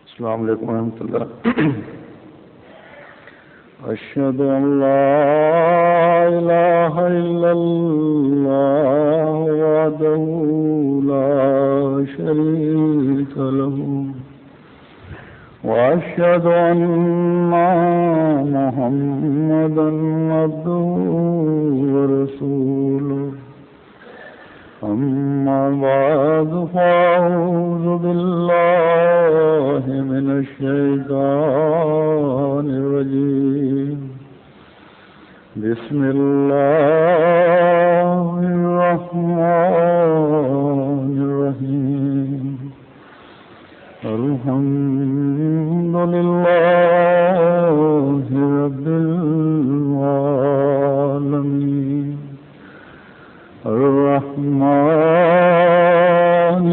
السلام علیکم ورحمۃ اللہ. اشہد ان لا الہ الا اللہ وحدہ لا شریک لہ واشہد ان محمدا عبدہ ورسولہ. اما بعد فاعوذ باللہ من الشیطان الرجیم. بسم اللہ الرحمن الرحیم. الحمد للہ رب العالمین. الرحمن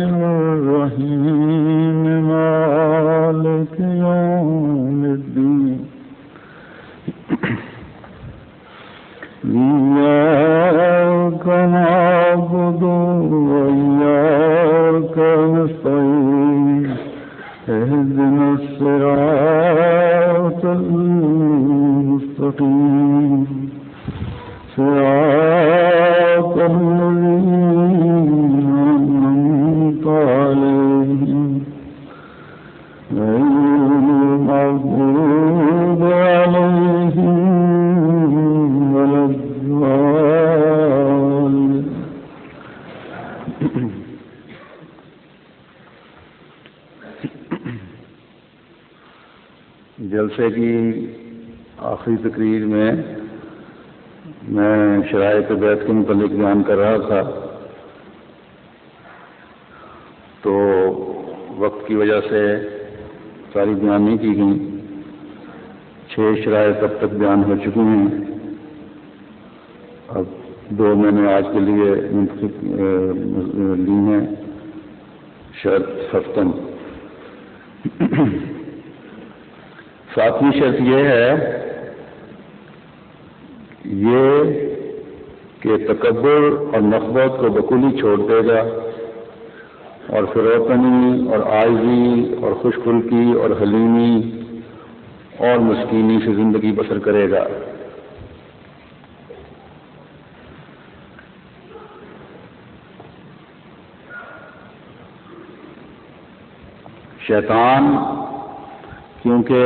الرحیم مالک یوم الدین. إياك نعبد وإياك نستعين. اهدنا الصراط المستقيم صراط الذين أنعمت عليهم غير المغضوب عليهم ولا الضالين. جلسے کی آخری تقریر میں شرائط بیعت کے متعلق بیان کر رہا تھا، تو وقت کی وجہ سے ساری بیان نہیں کی گئی. 6 شرائط اب تک بیان ہو چکی ہیں. اب 2 میں نے آج کے لیے منتخب لی ہیں. شرط ہفتم. 7ویں شرط یہ ہے کہ تکبر اور نخوت کو بکلی چھوڑ دے گا اور فروتنی اور عاجزی اور خوش خلقی اور حلیمی اور مسکینی سے زندگی بسر کرے گا. شیطان کیونکہ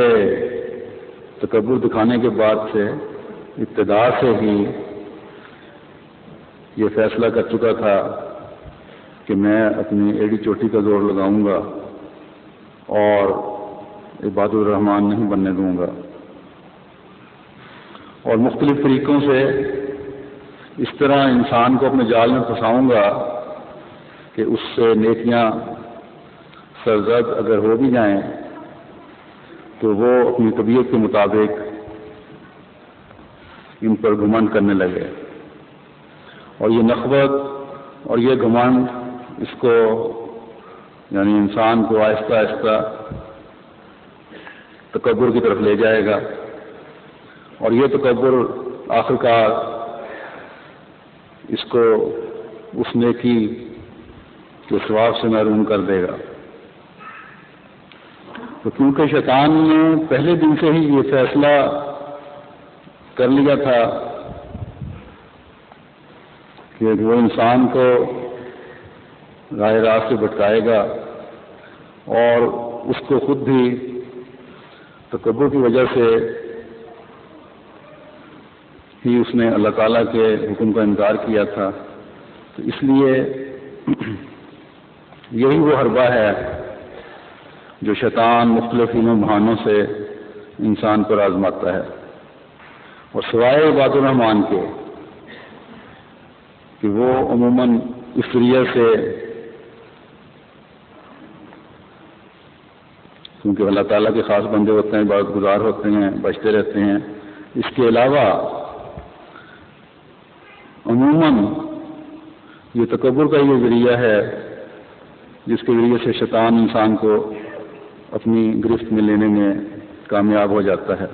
تکبر دکھانے کے بعد سے ابتدا سے ہی یہ فیصلہ کر چکا تھا کہ میں اپنی ایڑی چوٹی کا زور لگاؤں گا اور عباد الرحمن نہیں بننے دوں گا، اور مختلف طریقوں سے اس طرح انسان کو اپنے جال میں پھنساؤں گا کہ اس سے نیکیاں سرزد اگر ہو بھی جائیں تو وہ اپنی طبیعت کے مطابق ان پر گھمنڈ کرنے لگے. اور یہ نخوت اور یہ گھمنڈ اس کو یعنی انسان کو آہستہ آہستہ تکبر کی طرف لے جائے گا، اور یہ تکبر آخرکار اس کو اس نیکی کے ثواب سے محروم کر دے گا. تو کیونکہ شیطان نے پہلے دن سے ہی یہ فیصلہ کر لیا تھا کہ وہ انسان کو راہ راست سے بھٹکائے گا، اور اس کو خود بھی تکبر کی وجہ سے ہی اس نے اللہ تعالیٰ کے حکم کا انکار کیا تھا. تو اس لیے یہی وہ حربہ ہے جو شیطان مختلف بہانوں سے انسان پر آزماتا ہے. اور سوائے عباد الرحمان کے کہ وہ عموماً اس ذریعے سے، کیونکہ اللہ تعالیٰ کے خاص بندے ہوتے ہیں، عبادت گزار ہوتے ہیں، بچتے رہتے ہیں، اس کے علاوہ عموماً یہ تکبر کا یہ ذریعہ ہے جس کے ذریعے سے شیطان انسان کو اپنی گرفت میں لینے میں کامیاب ہو جاتا ہے.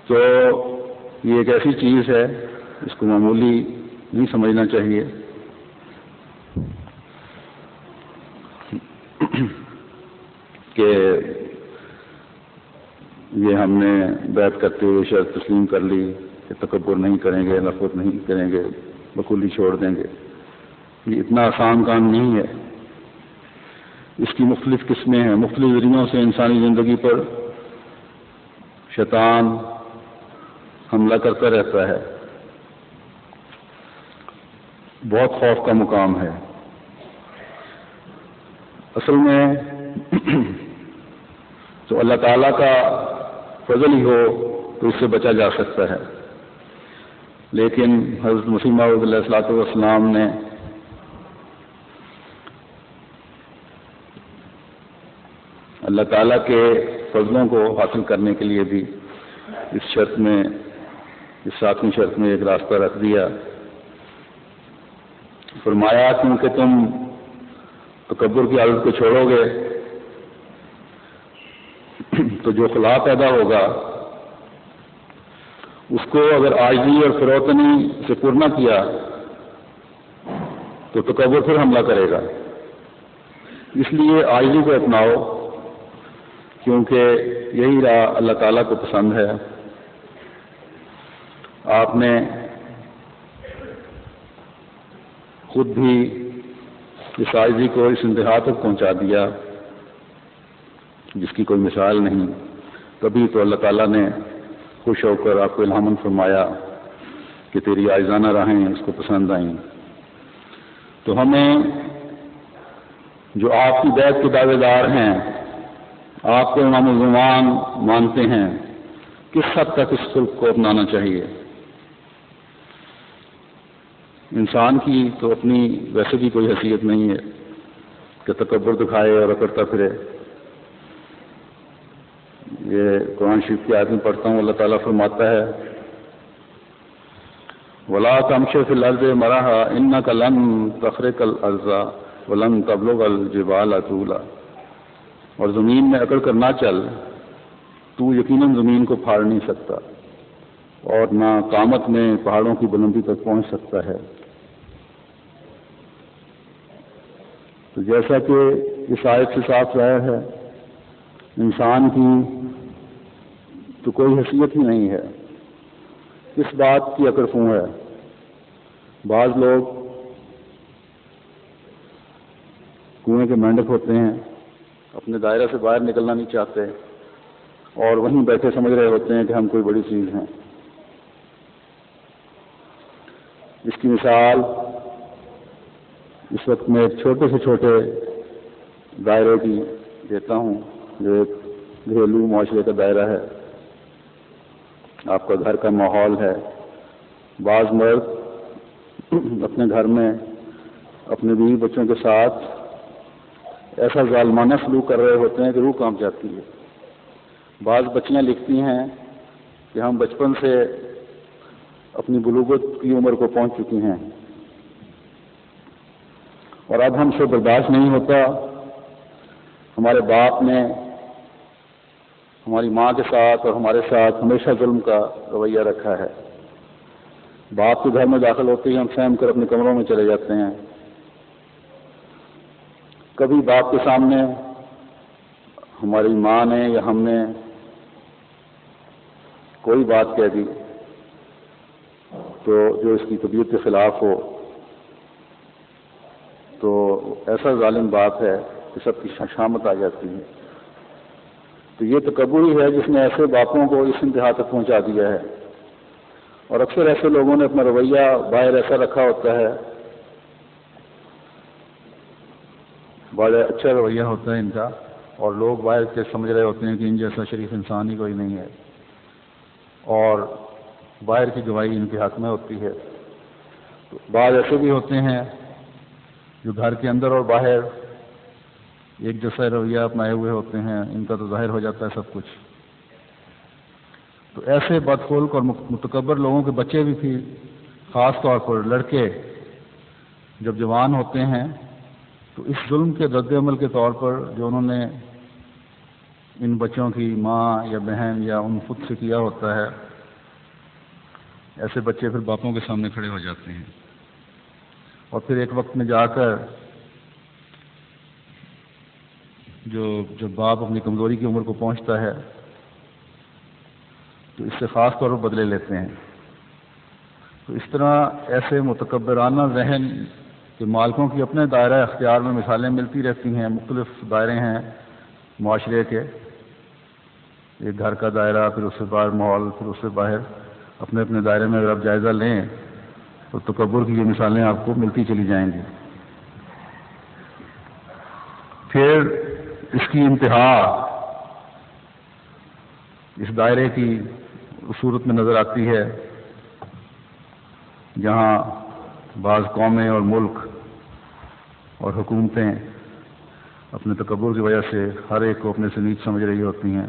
تو یہ ایک ایسی چیز ہے اس کو معمولی نہیں سمجھنا چاہیے. کہ یہ ہم نے بیعت کرتے ہوئے شرط تسلیم کر لی کہ تکبر نہیں کریں گے، نفرت نہیں کریں گے، بکلی چھوڑ دیں گے. یہ اتنا آسان کام نہیں ہے. اس کی مختلف قسمیں ہیں. مختلف ذریعوں سے انسانی زندگی پر شیطان حملہ کرتا رہتا ہے. بہت خوف کا مقام ہے. اصل میں تو اللہ تعالیٰ کا فضل ہی ہو تو اس سے بچا جا سکتا ہے. لیکن حضرت مسیح موعود علیہ الصلوۃ والسلام نے اللہ تعالیٰ کے فضلوں کو حاصل کرنے کے لیے بھی اس شرط میں، اس 7ویں شرط میں ایک راستہ رکھ دیا. فرمایا کیونکہ تم تکبر کی عادت کو چھوڑو گے تو جو خلا پیدا ہوگا اس کو اگر عاجزی اور فروتنی سے پر نہ کیا تو تکبر پھر حملہ کرے گا. اس لیے عاجزی کو اپناؤ کیونکہ یہی راہ اللہ تعالیٰ کو پسند ہے. آپ نے خود بھی اس عاجزی کو اس انتہا تک پہنچا دیا جس کی کوئی مثال نہیں. کبھی تو اللہ تعالیٰ نے خوش ہو کر آپ کو الہاماً فرمایا کہ تیری عاجزانہ راہیں اس کو پسند آئیں. تو ہمیں جو آپ کی بیعت کے دعوے دار ہیں، آپ کو امام الزمان مانتے ہیں، کس حد تک اس سلوک کو اپنانا چاہیے. انسان کی تو اپنی ویسے بھی کوئی حیثیت نہیں ہے کہ تکبر دکھائے اور اکڑتا پھرے. یہ قرآن شریف کی آیت میں پڑھتا ہوں، اللہ تعالیٰ فرماتا ہے وَلَا تَمْشِ فِي الْأَرْضِ مَرَحًا إِنَّكَ لَن تَخْرِقَ الْأَرْضَ وَلَن تَبْلُغَ الْجِبَالَ طُولًا. اور زمین میں اکڑ کر نہ چل، تو یقیناً زمین کو پھاڑ نہیں سکتا اور نہ قامت میں پہاڑوں کی بلندی تک پہنچ سکتا ہے. تو جیسا کہ اس آیت سے صاف ظاہر ہے، انسان کی تو کوئی حیثیت ہی نہیں ہے. کس بات کی اکڑ فوں ہے. بعض لوگ کنویں کے مینڈک ہوتے ہیں، اپنے دائرہ سے باہر نکلنا نہیں چاہتے اور وہیں بیٹھے سمجھ رہے ہوتے ہیں کہ ہم کوئی بڑی چیز ہیں. اس کی مثال اس وقت میں ایک چھوٹے سے چھوٹے دائرے کی دیتا ہوں جو ایک گھریلو معاشرے کا دائرہ ہے. آپ کا گھر کا ماحول ہے. بعض مرد اپنے گھر میں اپنے بیوی بچوں کے ساتھ ایسا ظالمانہ سلوک کر رہے ہوتے ہیں کہ روح کانپ جاتی ہے. بعض بچیاں لکھتی ہیں کہ ہم بچپن سے اپنی بلوغت کی عمر کو پہنچ چکی ہیں اور اب ہم سے برداشت نہیں ہوتا. ہمارے باپ نے ہماری ماں کے ساتھ اور ہمارے ساتھ ہمیشہ ظلم کا رویہ رکھا ہے. باپ کے گھر میں داخل ہوتے ہی ہم سہم کر اپنے کمروں میں چلے جاتے ہیں. کبھی باپ کے سامنے ہماری ماں نے یا ہم نے کوئی بات کہہ دی تو جو اس کی طبیعت کے خلاف ہو تو ایسا ظالم باپ ہے کہ سب کی شامت آ جاتی ہے. تو یہ تکبر ہی ہے جس نے ایسے باپوں کو اس انتہا تک پہنچا دیا ہے. اور اکثر ایسے لوگوں نے اپنا رویہ باہر ایسا رکھا ہوتا ہے، بڑا اچھا رویہ ہوتا ہے ان کا، اور لوگ باہر کے سمجھ رہے ہوتے ہیں کہ ان جیسا شریف انسان ہی کوئی نہیں ہے، اور باہر کی گواہی ان کے حق میں ہوتی ہے. تو بعض ایسے بھی ہوتے ہیں جو گھر کے اندر اور باہر ایک جیسا رویہ اپنائے ہوئے ہوتے ہیں. ان کا تو ظاہر ہو جاتا ہے سب کچھ. تو ایسے بدخلق اور متکبر لوگوں کے بچے بھی تھے، خاص طور پر لڑکے جب جوان ہوتے ہیں تو اس ظلم کے رد عمل کے طور پر جو انہوں نے ان بچوں کی ماں یا بہن یا ان خود سے کیا ہوتا ہے، ایسے بچے پھر باپوں کے سامنے کھڑے ہو جاتے ہیں اور پھر ایک وقت میں جا کر جب باپ اپنی کمزوری کی عمر کو پہنچتا ہے تو اس سے خاص طور پر بدلے لیتے ہیں. تو اس طرح ایسے متکبرانہ ذہن کے مالکوں کی اپنے دائرہ اختیار میں مثالیں ملتی رہتی ہیں. مختلف دائرے ہیں معاشرے کے، ایک گھر کا دائرہ، پھر اس سے باہر ماحول، پھر اس سے باہر اپنے اپنے دائرے میں اگر آپ جائزہ لیں تو تکبر کی یہ مثالیں آپ کو ملتی چلی جائیں گی. پھر اس کی انتہا اس دائرے کی اس صورت میں نظر آتی ہے جہاں بعض قومیں اور ملک اور حکومتیں اپنے تکبر کی وجہ سے ہر ایک کو اپنے سے نیچ سمجھ رہی ہوتی ہیں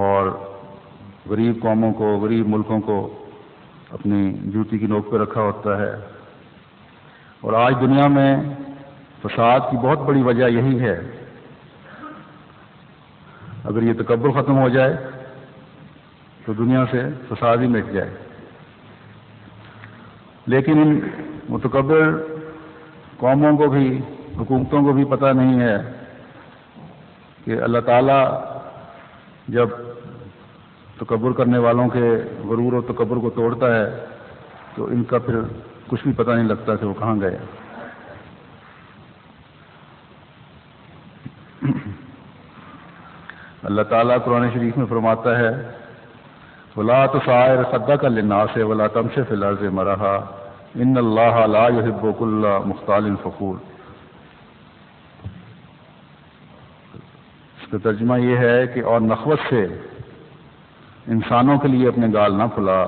اور غریب قوموں کو، غریب ملکوں کو اپنی جوتی کی نوک پہ رکھا ہوتا ہے. اور آج دنیا میں فساد کی بہت بڑی وجہ یہی ہے. اگر یہ تکبر ختم ہو جائے تو دنیا سے فساد ہی مٹ جائے. لیکن ان متکبر قوموں کو بھی، حکومتوں کو بھی پتہ نہیں ہے کہ اللہ تعالیٰ جب تکبر کرنے والوں کے غرور و تکبر کو توڑتا ہے تو ان کا پھر کچھ بھی پتہ نہیں لگتا کہ وہ کہاں گئے. اللہ تعالیٰ قرآن شریف میں فرماتا ہے وَلَا تُصَعِّرْ خَدَّكَ لِلنَّاسِ وَلَا تَمْشِ فِي الْأَرْضِ مَرَحًا إِنَّ اللَّهَ لَا يُحِبُّ كُلَّ مُخْتَالٍ فَخُورٍ. اس کا ترجمہ یہ ہے کہ اور نخوت سے انسانوں کے لیے اپنے گال نہ پھلا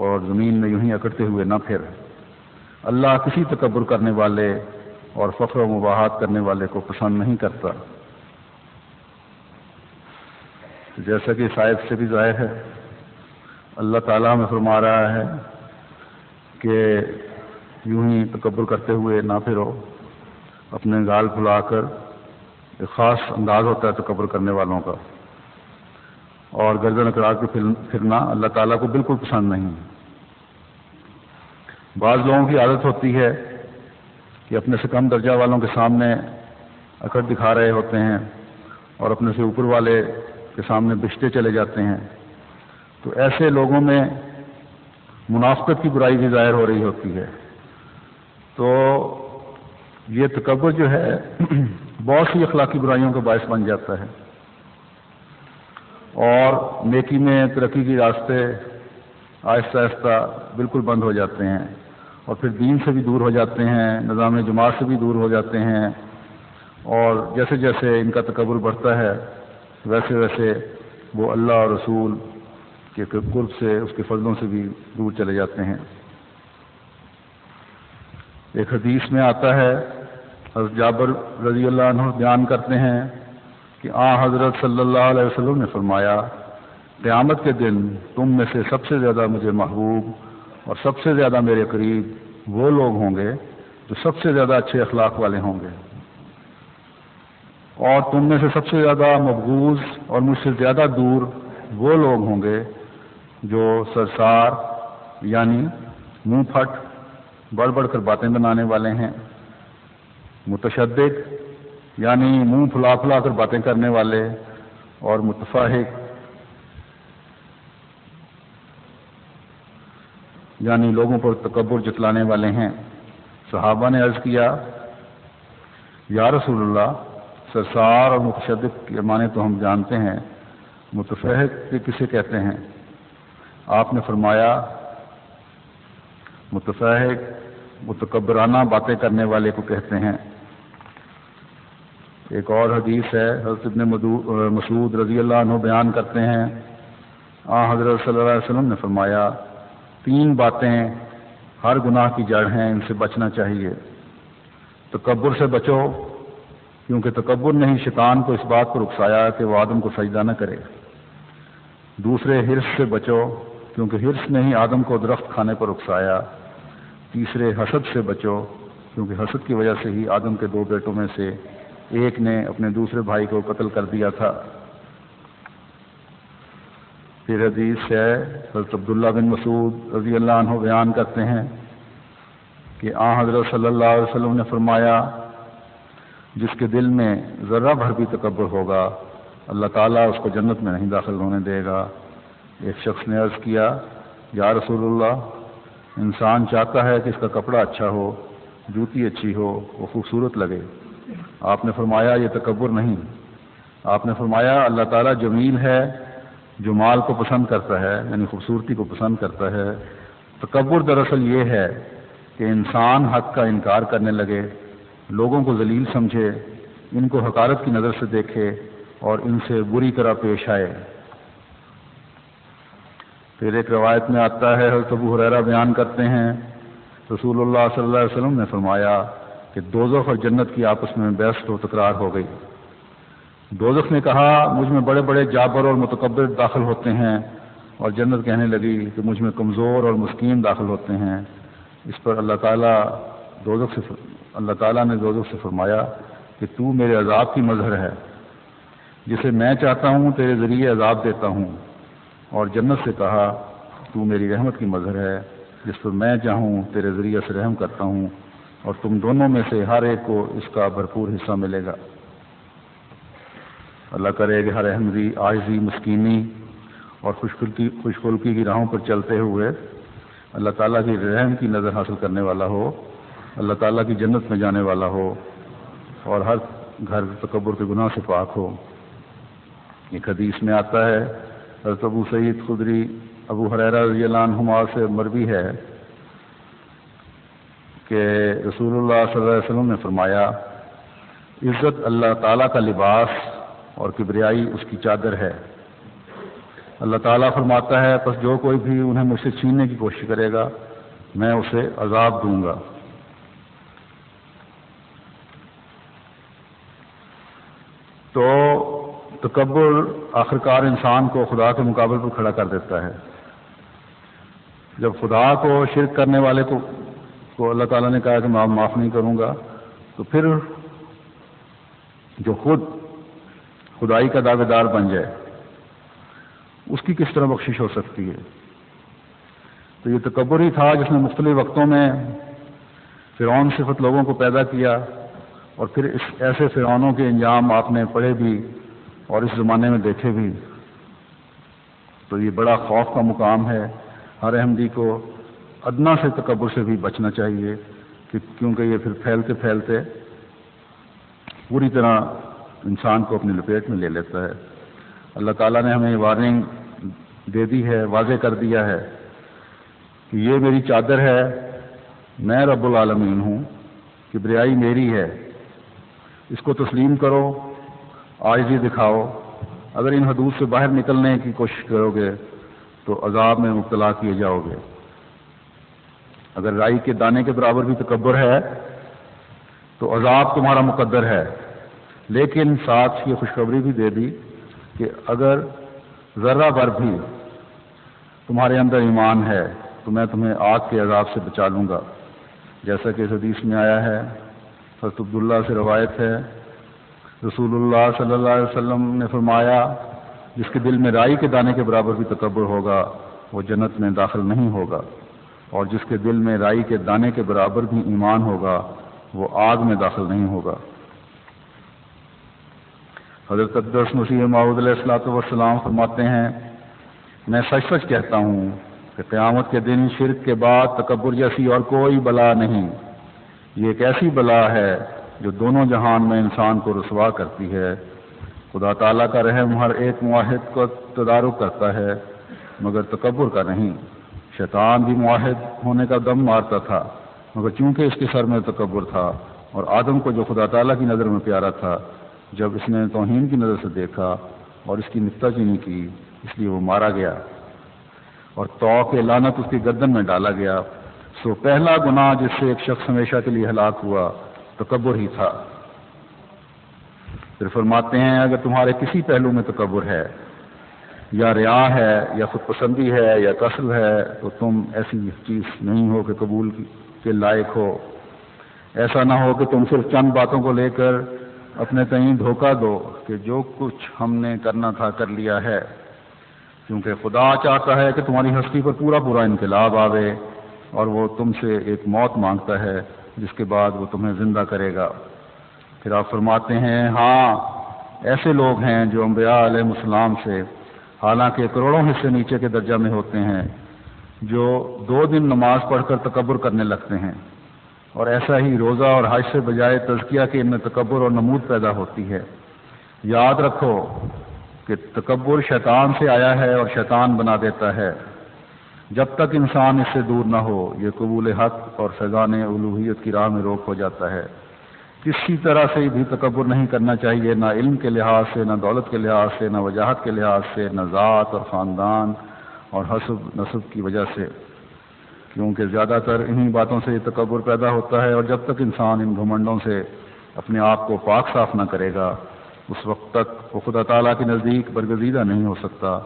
اور زمین میں یوں ہی اکڑتے ہوئے نہ پھر. اللہ کسی تکبر کرنے والے اور فخر و مباحات کرنے والے کو پسند نہیں کرتا. جیسا کہ اس آیت سے بھی ظاہر ہے، اللہ تعالیٰ ہمیں فرما رہا ہے کہ یوں ہی تکبر کرتے ہوئے نہ پھرو، اپنے گال پھلا کر. ایک خاص انداز ہوتا ہے تکبر کرنے والوں کا، اور گردن اکڑا کے پھرنا اللہ تعالیٰ کو بالکل پسند نہیں. بعض لوگوں کی عادت ہوتی ہے کہ اپنے سے کم درجہ والوں کے سامنے اکڑ دکھا رہے ہوتے ہیں اور اپنے سے اوپر والے کے سامنے بچتے چلے جاتے ہیں. تو ایسے لوگوں میں منافقت کی برائی بھی ظاہر ہو رہی ہوتی ہے. تو یہ تکبر جو ہے بہت سی اخلاقی برائیوں کا باعث بن جاتا ہے اور نیکی میں ترقی کے راستے آہستہ آہستہ بالکل بند ہو جاتے ہیں اور پھر دین سے بھی دور ہو جاتے ہیں، نظام جماعت سے بھی دور ہو جاتے ہیں. اور جیسے جیسے ان کا تکبر بڑھتا ہے ویسے ویسے وہ اللہ اور رسول کے قرب سے، اس کے فضلوں سے بھی دور چلے جاتے ہیں. ایک حدیث میں آتا ہے، حضرت جابر رضی اللہ عنہ بیان کرتے ہیں کہ حضرت صلی اللہ علیہ وسلم نے فرمایا قیامت کے دن تم میں سے سب سے زیادہ مجھے محبوب اور سب سے زیادہ میرے قریب وہ لوگ ہوں گے جو سب سے زیادہ اچھے اخلاق والے ہوں گے، اور تم میں سے سب سے زیادہ مبغوض اور مجھ سے زیادہ دور وہ لوگ ہوں گے جو سرسار یعنی منہ پھٹ بڑھ بڑھ کر باتیں بنانے والے ہیں، متشدد یعنی منہ پھلا پھلا کر باتیں کرنے والے، اور متفاحق یعنی لوگوں پر تکبر جتلانے والے ہیں. صحابہ نے عرض کیا یا رسول اللہ، سرسار اور متشدد کے معنی تو ہم جانتے ہیں، متفحق کسے کہتے ہیں؟ آپ نے فرمایا متفحق متکبرانہ باتیں کرنے والے کو کہتے ہیں. ایک اور حدیث ہے، حضرت ابن مسعود رضی اللہ عنہ بیان کرتے ہیں حضرت صلی اللہ علیہ وسلم نے فرمایا 3 باتیں ہر گناہ کی جڑ ہیں، ان سے بچنا چاہیے. تکبر سے بچو، کیونکہ تکبر نے ہی شیطان کو اس بات پر اکسایا کہ وہ آدم کو سجدہ نہ کرے. دوسرے، حرص سے بچو، کیونکہ حرص نے ہی آدم کو درخت کھانے پر اکسایا. تیسرے، حسد سے بچو، کیونکہ حسد کی وجہ سے ہی آدم کے 2 بیٹوں میں سے ایک نے اپنے دوسرے بھائی کو قتل کر دیا تھا. پھر حدیث ہے، حضرت عبداللہ بن مسعود رضی اللہ عنہ بیان کرتے ہیں کہ حضرت صلی اللہ علیہ وسلم نے فرمایا جس کے دل میں ذرہ بھر بھی تکبر ہوگا اللہ تعالیٰ اس کو جنت میں نہیں داخل ہونے دے گا۔ ایک شخص نے عرض کیا یا رسول اللہ، انسان چاہتا ہے کہ اس کا کپڑا اچھا ہو، جوتی اچھی ہو، وہ خوبصورت لگے۔ آپ نے فرمایا یہ تکبر نہیں۔ آپ نے فرمایا اللہ تعالیٰ جمیل ہے، جمال کو پسند کرتا ہے، یعنی خوبصورتی کو پسند کرتا ہے۔ تکبر دراصل یہ ہے کہ انسان حق کا انکار کرنے لگے، لوگوں کو ذلیل سمجھے، ان کو حقارت کی نظر سے دیکھے اور ان سے بری طرح پیش آئے۔ پھر ایک روایت میں آتا ہے، حضرت ابو ہریرہ بیان کرتے ہیں رسول اللہ صلی اللہ علیہ وسلم نے فرمایا کہ دوزخ اور جنت کی آپس میں بحث و تکرار ہو گئی۔ دوزخ نے کہا مجھ میں بڑے بڑے جابر اور متکبر داخل ہوتے ہیں، اور جنت کہنے لگی کہ مجھ میں کمزور اور مسکین داخل ہوتے ہیں۔ اس پر اللہ تعالیٰ نے دوزخ سے فرمایا کہ تو میرے عذاب کی مظہر ہے، جسے میں چاہتا ہوں تیرے ذریعے عذاب دیتا ہوں، اور جنت سے کہا تو میری رحمت کی مظہر ہے، جس پر میں چاہوں تیرے ذریعے سے رحم کرتا ہوں، اور تم دونوں میں سے ہر ایک کو اس کا بھرپور حصہ ملے گا۔ اللہ کرے کہ ہر احمدی عاجزی، مسکینی اور خوش خلقی کی راہوں پر چلتے ہوئے اللہ تعالیٰ کی رحم کی نظر حاصل کرنے والا ہو، اللہ تعالیٰ کی جنت میں جانے والا ہو، اور ہر گھر تکبر کے گناہ سے پاک ہو۔ ایک حدیث میں آتا ہے، حضرت ابو سعید خدری ابو ہریرہ رضی اللہ عنہما سے مروی ہے کہ رسول اللہ صلی اللہ علیہ وسلم نے فرمایا عزت اللہ تعالیٰ کا لباس اور کبریائی اس کی چادر ہے۔ اللہ تعالیٰ فرماتا ہے پس جو کوئی بھی انہیں مجھ سے چھیننے کی کوشش کرے گا میں اسے عذاب دوں گا۔ تو تکبر آخرکار انسان کو خدا کے مقابل پر کھڑا کر دیتا ہے۔ جب خدا کو شرک کرنے والے کو اللہ تعالیٰ نے کہا کہ میں معاف نہیں کروں گا، تو پھر جو خود خدائی کا دعوے دار بن جائے اس کی کس طرح بخشش ہو سکتی ہے؟ تو یہ تکبر ہی تھا جس نے مختلف وقتوں میں فرعون صفت لوگوں کو پیدا کیا، اور پھر ایسے فرعونوں کے انجام آپ نے پڑھے بھی اور اس زمانے میں دیکھے بھی۔ تو یہ بڑا خوف کا مقام ہے، ہر احمدی کو ادنا سے تکبر سے بھی بچنا چاہیے، کیونکہ یہ پھر پھیلتے پھیلتے پوری طرح انسان کو اپنی لپیٹ میں لے لیتا ہے۔ اللہ تعالیٰ نے ہمیں وارننگ دے دی ہے، واضح کر دیا ہے کہ یہ میری چادر ہے، میں رب العالمین ہوں، کبریائی میری ہے، اس کو تسلیم کرو، عاجزی دکھاؤ۔ اگر ان حدود سے باہر نکلنے کی کوشش کرو گے تو عذاب میں مبتلا کیے جاؤ گے۔ اگر رائی کے دانے کے برابر بھی تکبر ہے تو عذاب تمہارا مقدر ہے، لیکن ساتھ یہ خوشخبری بھی دے دی کہ اگر ذرہ بھر بھی تمہارے اندر ایمان ہے تو میں تمہیں آگ کے عذاب سے بچا لوں گا، جیسا کہ اس حدیث میں آیا ہے۔ حضرت عبداللہ سے روایت ہے رسول اللہ صلی اللہ علیہ وسلم نے فرمایا جس کے دل میں رائی کے دانے کے برابر بھی تکبر ہوگا وہ جنت میں داخل نہیں ہوگا، اور جس کے دل میں رائی کے دانے کے برابر بھی ایمان ہوگا وہ آگ میں داخل نہیں ہوگا۔ حضرت اقدس مسیح موعود علیہ الصلوۃ والسلام فرماتے ہیں میں سچ سچ کہتا ہوں کہ قیامت کے دن شرک کے بعد تکبر جیسی اور کوئی بلا نہیں۔ یہ ایک ایسی بلا ہے جو دونوں جہان میں انسان کو رسوا کرتی ہے۔ خدا تعالیٰ کا رحم ہر ایک معاہد کو تدارک کرتا ہے مگر تکبر کا نہیں۔ شیطان بھی معاہد ہونے کا دم مارتا تھا مگر چونکہ اس کے سر میں تکبر تھا، اور آدم کو جو خدا تعالیٰ کی نظر میں پیارا تھا جب اس نے توہین کی نظر سے دیکھا اور اس کی نکتہ چینی کی اس لیے وہ مارا گیا، اور توق لعنت اس کی گردن میں ڈالا گیا۔ سو پہلا گناہ جس سے ایک شخص ہمیشہ کے لیے ہلاک ہوا تکبر ہی تھا۔ پھر فرماتے ہیں اگر تمہارے کسی پہلو میں تکبر ہے یا ریا ہے یا خود پسندی ہے یا کسل ہے تو تم ایسی چیز نہیں ہو کہ قبول کے لائق ہو۔ ایسا نہ ہو کہ تم صرف چند باتوں کو لے کر اپنے تئیں دھوکہ دو کہ جو کچھ ہم نے کرنا تھا کر لیا ہے، کیونکہ خدا چاہتا ہے کہ تمہاری ہستی پر پورا انقلاب آوے، اور وہ تم سے ایک موت مانگتا ہے جس کے بعد وہ تمہیں زندہ کرے گا۔ پھر آپ فرماتے ہیں ہاں ایسے لوگ ہیں جو انبیاء علیہ السلام سے حالانکہ کروڑوں حصے نیچے کے درجہ میں ہوتے ہیں، جو 2 دن نماز پڑھ کر تکبر کرنے لگتے ہیں، اور ایسا ہی روزہ اور حج سے بجائے تزکیہ کے ان میں تکبر اور نمود پیدا ہوتی ہے۔ یاد رکھو کہ تکبر شیطان سے آیا ہے اور شیطان بنا دیتا ہے۔ جب تک انسان اس سے دور نہ ہو یہ قبول حق اور فیضان الوہیت کی راہ میں روک ہو جاتا ہے۔ کسی طرح سے بھی تکبر نہیں کرنا چاہیے، نہ علم کے لحاظ سے، نہ دولت کے لحاظ سے، نہ وجاہت کے لحاظ سے، نہ ذات اور خاندان اور حسب نسب کی وجہ سے، کیونکہ زیادہ تر انہی باتوں سے یہ تکبر پیدا ہوتا ہے، اور جب تک انسان ان گھمنڈوں سے اپنے آپ کو پاک صاف نہ کرے گا اس وقت تک وہ خدا تعالیٰ کے نزدیک برگزیدہ نہیں ہو سکتا،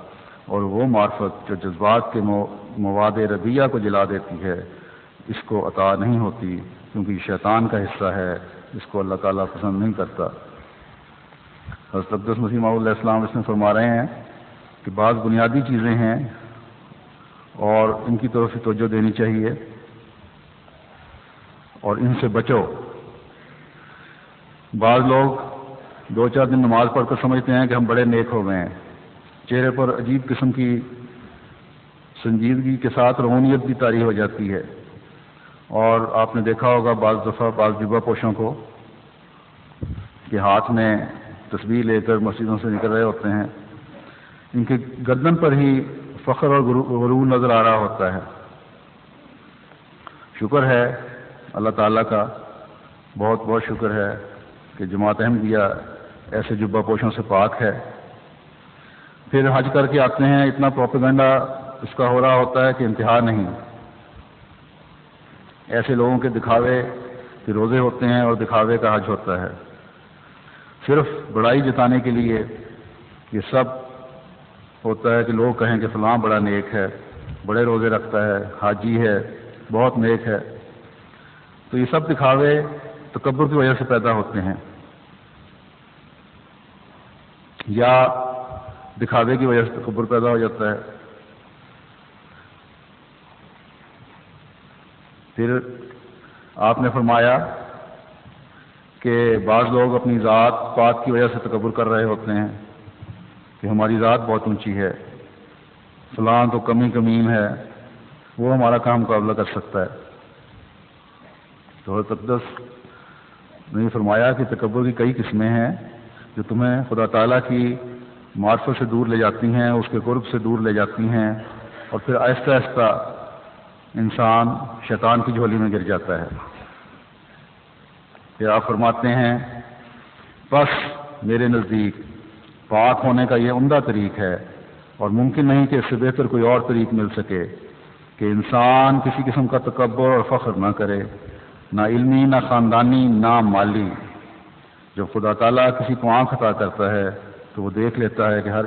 اور وہ معرفت جو جذبات کے مواد ردیہ کو جلا دیتی ہے اس کو عطا نہیں ہوتی، کیونکہ یہ شیطان کا حصہ ہے، اس کو اللہ تعالیٰ پسند نہیں کرتا۔ حضرت اقدس مسیح موعود علیہ السلام اس میں فرما رہے ہیں کہ بعض بنیادی چیزیں ہیں اور ان کی طرف توجہ دینی چاہیے اور ان سے بچو۔ بعض لوگ 2-4 دن نماز پڑھ کر سمجھتے ہیں کہ ہم بڑے نیک ہو گئے ہیں، چہرے پر عجیب قسم کی سنجیدگی کے ساتھ روحانیت بھی طاری ہو جاتی ہے، اور آپ نے دیکھا ہوگا بعض دفعہ بعض جبہ پوشوں کو کہ ہاتھ میں تسبیح لے کر مسجدوں سے نکل رہے ہوتے ہیں، ان کے گردن پر ہی فخر اور غرور نظر آ رہا ہوتا ہے۔ شکر ہے اللہ تعالیٰ کا، بہت بہت شکر ہے کہ جماعت احمدیہ ایسے جبہ پوشوں سے پاک ہے۔ پھر حج کر کے آتے ہیں، اتنا پروپیگنڈا اس کا ہو رہا ہوتا ہے کہ انتہا نہیں۔ ایسے لوگوں کے دکھاوے کے روزے ہوتے ہیں اور دکھاوے کا حج ہوتا ہے، صرف بڑائی جتانے کے لیے یہ سب ہوتا ہے کہ لوگ کہیں کہ فلاں بڑا نیک ہے، بڑے روزے رکھتا ہے، حاجی ہے، بہت نیک ہے۔ تو یہ سب دکھاوے تکبر کی وجہ سے پیدا ہوتے ہیں، یا دکھاوے کی وجہ سے تکبر پیدا ہو جاتا ہے۔ پھر آپ نے فرمایا کہ بعض لوگ اپنی ذات پات کی وجہ سے تکبر کر رہے ہوتے ہیں کہ ہماری ذات بہت اونچی ہے، فلاں تو کمی کمیم ہے، وہ ہمارا کام مقابلہ کر سکتا ہے۔ تو حضرت اقدس نے فرمایا کہ تکبر کی کئی قسمیں ہیں جو تمہیں خدا تعالیٰ کی معرفت سے دور لے جاتی ہیں، اس کے قرب سے دور لے جاتی ہیں، اور پھر آہستہ آہستہ انسان شیطان کی جھولی میں گر جاتا ہے۔ پھر آپ فرماتے ہیں بس میرے نزدیک پاک ہونے کا یہ عمدہ طریق ہے، اور ممکن نہیں کہ اس سے بہتر کوئی اور طریق مل سکے کہ انسان کسی قسم کا تکبر اور فخر نہ کرے، نہ علمی، نہ خاندانی، نہ مالی۔ جب خدا تعالیٰ کسی کو آنکھ عطا کرتا ہے تو وہ دیکھ لیتا ہے کہ ہر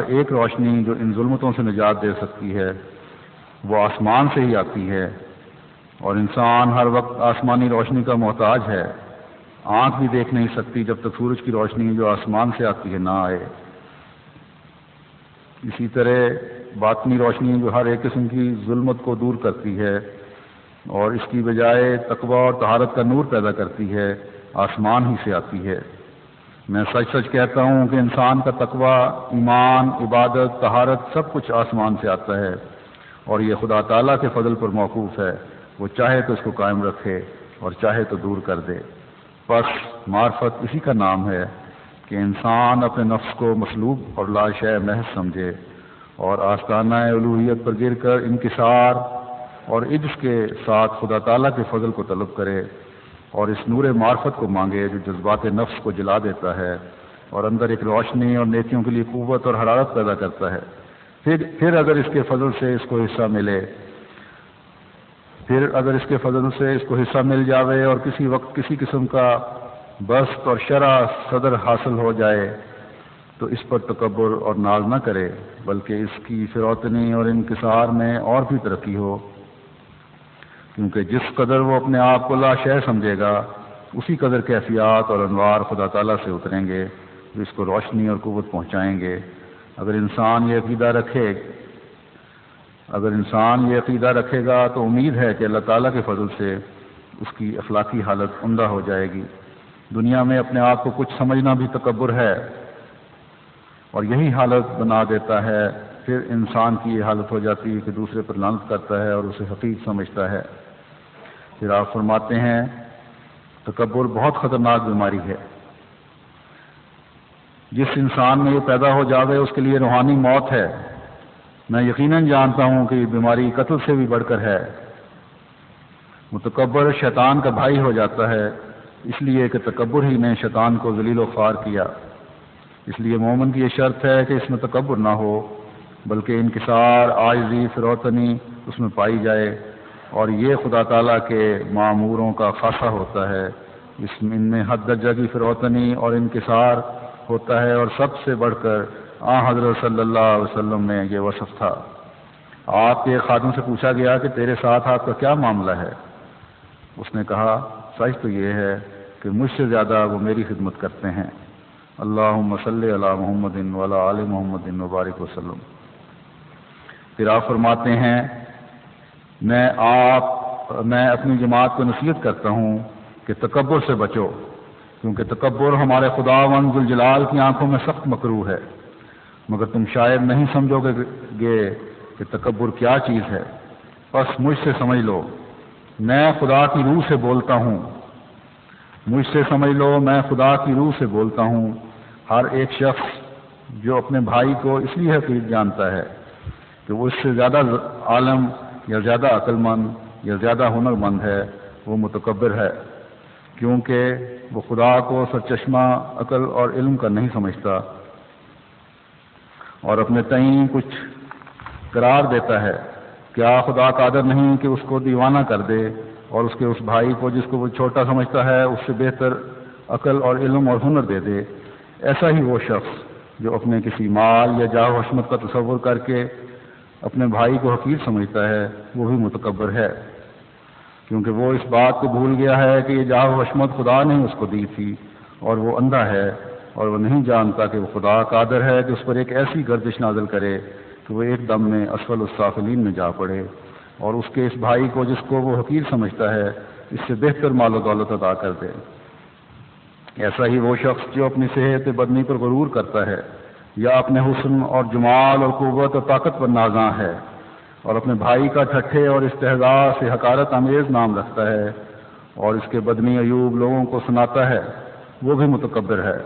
ایک روشنی جو ان ظلمتوں سے نجات دے سکتی ہے وہ آسمان سے ہی آتی ہے، اور انسان ہر وقت آسمانی روشنی کا محتاج ہے۔ آنکھ بھی دیکھ نہیں سکتی جب تک سورج کی روشنی جو آسمان سے آتی ہے نہ آئے۔ اسی طرح باطنی روشنی جو ہر ایک قسم کی ظلمت کو دور کرتی ہے اور اس کی بجائے تقویٰ اور طہارت کا نور پیدا کرتی ہے، آسمان ہی سے آتی ہے۔ میں سچ سچ کہتا ہوں کہ انسان کا تقویٰ، ایمان، عبادت، طہارت سب کچھ آسمان سے آتا ہے، اور یہ خدا تعالیٰ کے فضل پر موقوف ہے، وہ چاہے تو اس کو قائم رکھے اور چاہے تو دور کر دے۔ بس معرفت اسی کا نام ہے کہ انسان اپنے نفس کو مصلوب اور لاشے محض سمجھے اور آستانہ الوہیت پر گر کر انکسار اور عجز کے ساتھ خدا تعالیٰ کے فضل کو طلب کرے، اور اس نور معرفت کو مانگے جو جذبات نفس کو جلا دیتا ہے اور اندر ایک روشنی اور نیکیوں کے لیے قوت اور حرارت پیدا کرتا ہے۔ پھر اگر اس کے فضل سے اس کو حصہ ملے، مل جاوے اور کسی وقت کسی قسم کا بسط اور شرح صدر حاصل ہو جائے تو اس پر تکبر اور ناز نہ کرے، بلکہ اس کی فروتنی اور انکسار میں اور بھی ترقی ہو، کیونکہ جس قدر وہ اپنے آپ کو لا شے سمجھے گا اسی قدر کیفیات اور انوار خدا تعالیٰ سے اتریں گے جو اس کو روشنی اور قوت پہنچائیں گے۔ اگر انسان یہ عقیدہ رکھے اگر انسان یہ عقیدہ رکھے گا تو امید ہے کہ اللہ تعالیٰ کے فضل سے اس کی اخلاقی حالت عمدہ ہو جائے گی۔ دنیا میں اپنے آپ کو کچھ سمجھنا بھی تکبر ہے، اور یہی حالت بنا دیتا ہے۔ پھر انسان کی یہ حالت ہو جاتی ہے کہ دوسرے پر لعنت کرتا ہے اور اسے حقیر سمجھتا ہے۔ پھر آپ فرماتے ہیں تکبر بہت خطرناک بیماری ہے، جس انسان میں یہ پیدا ہو جاوے اس کے لیے روحانی موت ہے۔ میں یقیناً جانتا ہوں کہ یہ بیماری قتل سے بھی بڑھ کر ہے۔ متکبر شیطان کا بھائی ہو جاتا ہے، اس لیے کہ تکبر ہی نے شیطان کو ذلیل و خوار کیا۔ اس لیے مومن کی یہ شرط ہے کہ اس میں تکبر نہ ہو، بلکہ انکسار، عاجزی، فروتنی اس میں پائی جائے، اور یہ خدا تعالیٰ کے ماموروں کا خاصہ ہوتا ہے۔ ان میں حد درجہ کی فروتنی اور انکسار ہوتا ہے، اور سب سے بڑھ کر حضرت صلی اللہ علیہ وسلم میں یہ وصف تھا۔ آپ کے خادم سے پوچھا گیا کہ تیرے ساتھ آپ کا کیا معاملہ ہے؟ اس نے کہا سچ تو یہ ہے کہ مجھ سے زیادہ وہ میری خدمت کرتے ہیں۔ اللہم صلی علی محمد وعلی آل محمد وبارک وسلم۔ پھر آپ فرماتے ہیں میں اپنی جماعت کو نصیحت کرتا ہوں کہ تکبر سے بچو، کیونکہ تکبر ہمارے خداوند ذوالجلال کی آنکھوں میں سخت مکروہ ہے، مگر تم شاید نہیں سمجھو گے کہ تکبر کیا چیز ہے۔ بس مجھ سے سمجھ لو، میں خدا کی روح سے بولتا ہوں۔ مجھ سے سمجھ لو، میں خدا کی روح سے بولتا ہوں۔ ہر ایک شخص جو اپنے بھائی کو اس لیے حقیر جانتا ہے کہ وہ اس سے زیادہ عالم یا زیادہ عقل مند یا زیادہ ہنر مند ہے، وہ متکبر ہے، کیونکہ وہ خدا کو سرچشمہ عقل اور علم کا نہیں سمجھتا، اور اپنے تئیں کچھ قرار دیتا ہے۔ کیا خدا قادر نہیں کہ اس کو دیوانہ کر دے اور اس کے اس بھائی کو جس کو وہ چھوٹا سمجھتا ہے اس سے بہتر عقل اور علم اور ہنر دے دے؟ ایسا ہی وہ شخص جو اپنے کسی مال یا جاہ و حشمت کا تصور کر کے اپنے بھائی کو حقیر سمجھتا ہے، وہ بھی متکبر ہے، کیونکہ وہ اس بات کو بھول گیا ہے کہ یہ جاہ و حشمت خدا نے اس کو دی تھی، اور وہ اندھا ہے، اور وہ نہیں جانتا کہ وہ خدا قادر ہے کہ اس پر ایک ایسی گردش نازل کرے کہ وہ ایک دم میں اسفل السافلین میں جا پڑے، اور اس کے اس بھائی کو جس کو وہ حقیر سمجھتا ہے اس سے بہتر مال و دولت عطا کر دے۔ ایسا ہی وہ شخص جو اپنی صحت بدنی پر غرور کرتا ہے، یا اپنے حسن اور جمال اور قوت اور طاقت پر نازاں ہے، اور اپنے بھائی کا ٹھٹھے اور استہزاء سے حقارت آمیز نام رکھتا ہے، اور اس کے بدنی عیوب لوگوں کو سناتا ہے، وہ بھی متکبر ہے،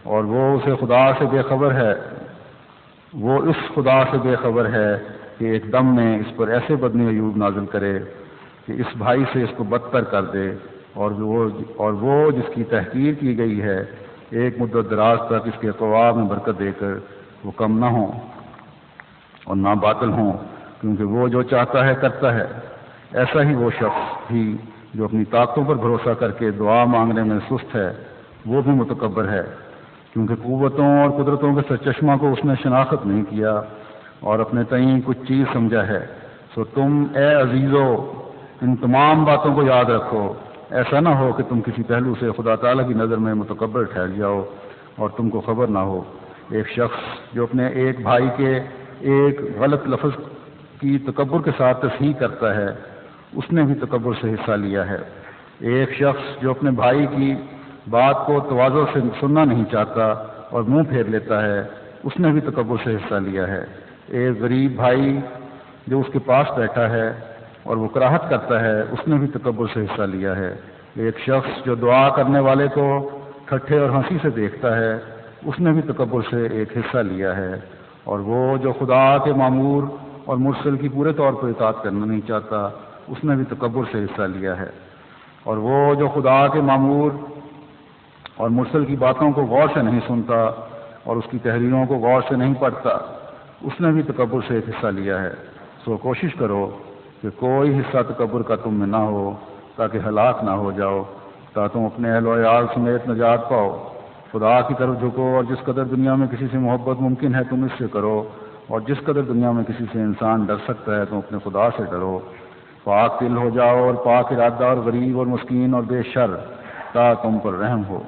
اور وہ اسے خدا سے بے خبر ہے۔ وہ اس خدا سے بے خبر ہے کہ ایک دم میں اس پر ایسے بدنی عیوب نازل کرے کہ اس بھائی سے اس کو بدتر کر دے، اور وہ جس کی تحقیر کی گئی ہے ایک مدت دراز تک اس کے اقوام میں برکت دے کر وہ کم نہ ہوں اور نہ باطل ہوں، کیونکہ وہ جو چاہتا ہے کرتا ہے۔ ایسا ہی وہ شخص بھی جو اپنی طاقتوں پر بھروسہ کر کے دعا مانگنے میں سست ہے، وہ بھی متکبر ہے، کیونکہ قوتوں اور قدرتوں کے سرچشمہ کو اس نے شناخت نہیں کیا اور اپنے تئیں کچھ چیز سمجھا ہے۔ سو تم اے عزیزو ان تمام باتوں کو یاد رکھو، ایسا نہ ہو کہ تم کسی پہلو سے خدا تعالیٰ کی نظر میں متکبر ٹھہر جاؤ اور تم کو خبر نہ ہو۔ ایک شخص جو اپنے ایک بھائی کے ایک غلط لفظ کی تکبر کے ساتھ تصحیح کرتا ہے، اس نے بھی تکبر سے حصہ لیا ہے۔ ایک شخص جو اپنے بھائی کی بات کو تواضع سے سننا نہیں چاہتا اور منہ پھیر لیتا ہے، اس نے بھی تکبر سے حصہ لیا ہے۔ ایک غریب بھائی جو اس کے پاس بیٹھا ہے اور وہ کراہت کرتا ہے، اس نے بھی تکبر سے حصہ لیا ہے۔ ایک شخص جو دعا کرنے والے کو ٹھٹھے اور ہنسی سے دیکھتا ہے، اس نے بھی تکبر سے ایک حصہ لیا ہے۔ اور وہ جو خدا کے مامور اور مرسل کی پورے طور پر اطاعت کرنا نہیں چاہتا، اس نے بھی تکبر سے حصہ لیا ہے۔ اور وہ جو خدا کے مامور اور مرسل کی باتوں کو غور سے نہیں سنتا اور اس کی تحریروں کو غور سے نہیں پڑھتا، اس نے بھی تکبر سے ایک حصہ لیا ہے۔ سو کوشش کرو کہ کوئی حصہ تکبر کا تم میں نہ ہو، تاکہ ہلاک نہ ہو جاؤ، تاکہ تم اپنے اہل و عیال سمیت نجات پاؤ۔ خدا کی طرف جھکو، اور جس قدر دنیا میں کسی سے محبت ممکن ہے تم اس سے کرو، اور جس قدر دنیا میں کسی سے انسان ڈر سکتا ہے تم اپنے خدا سے ڈرو۔ پاک دل ہو جاؤ اور پاک ارادہ اور غریب اور مسکین اور بے شر، تا تم پر رحم ہو۔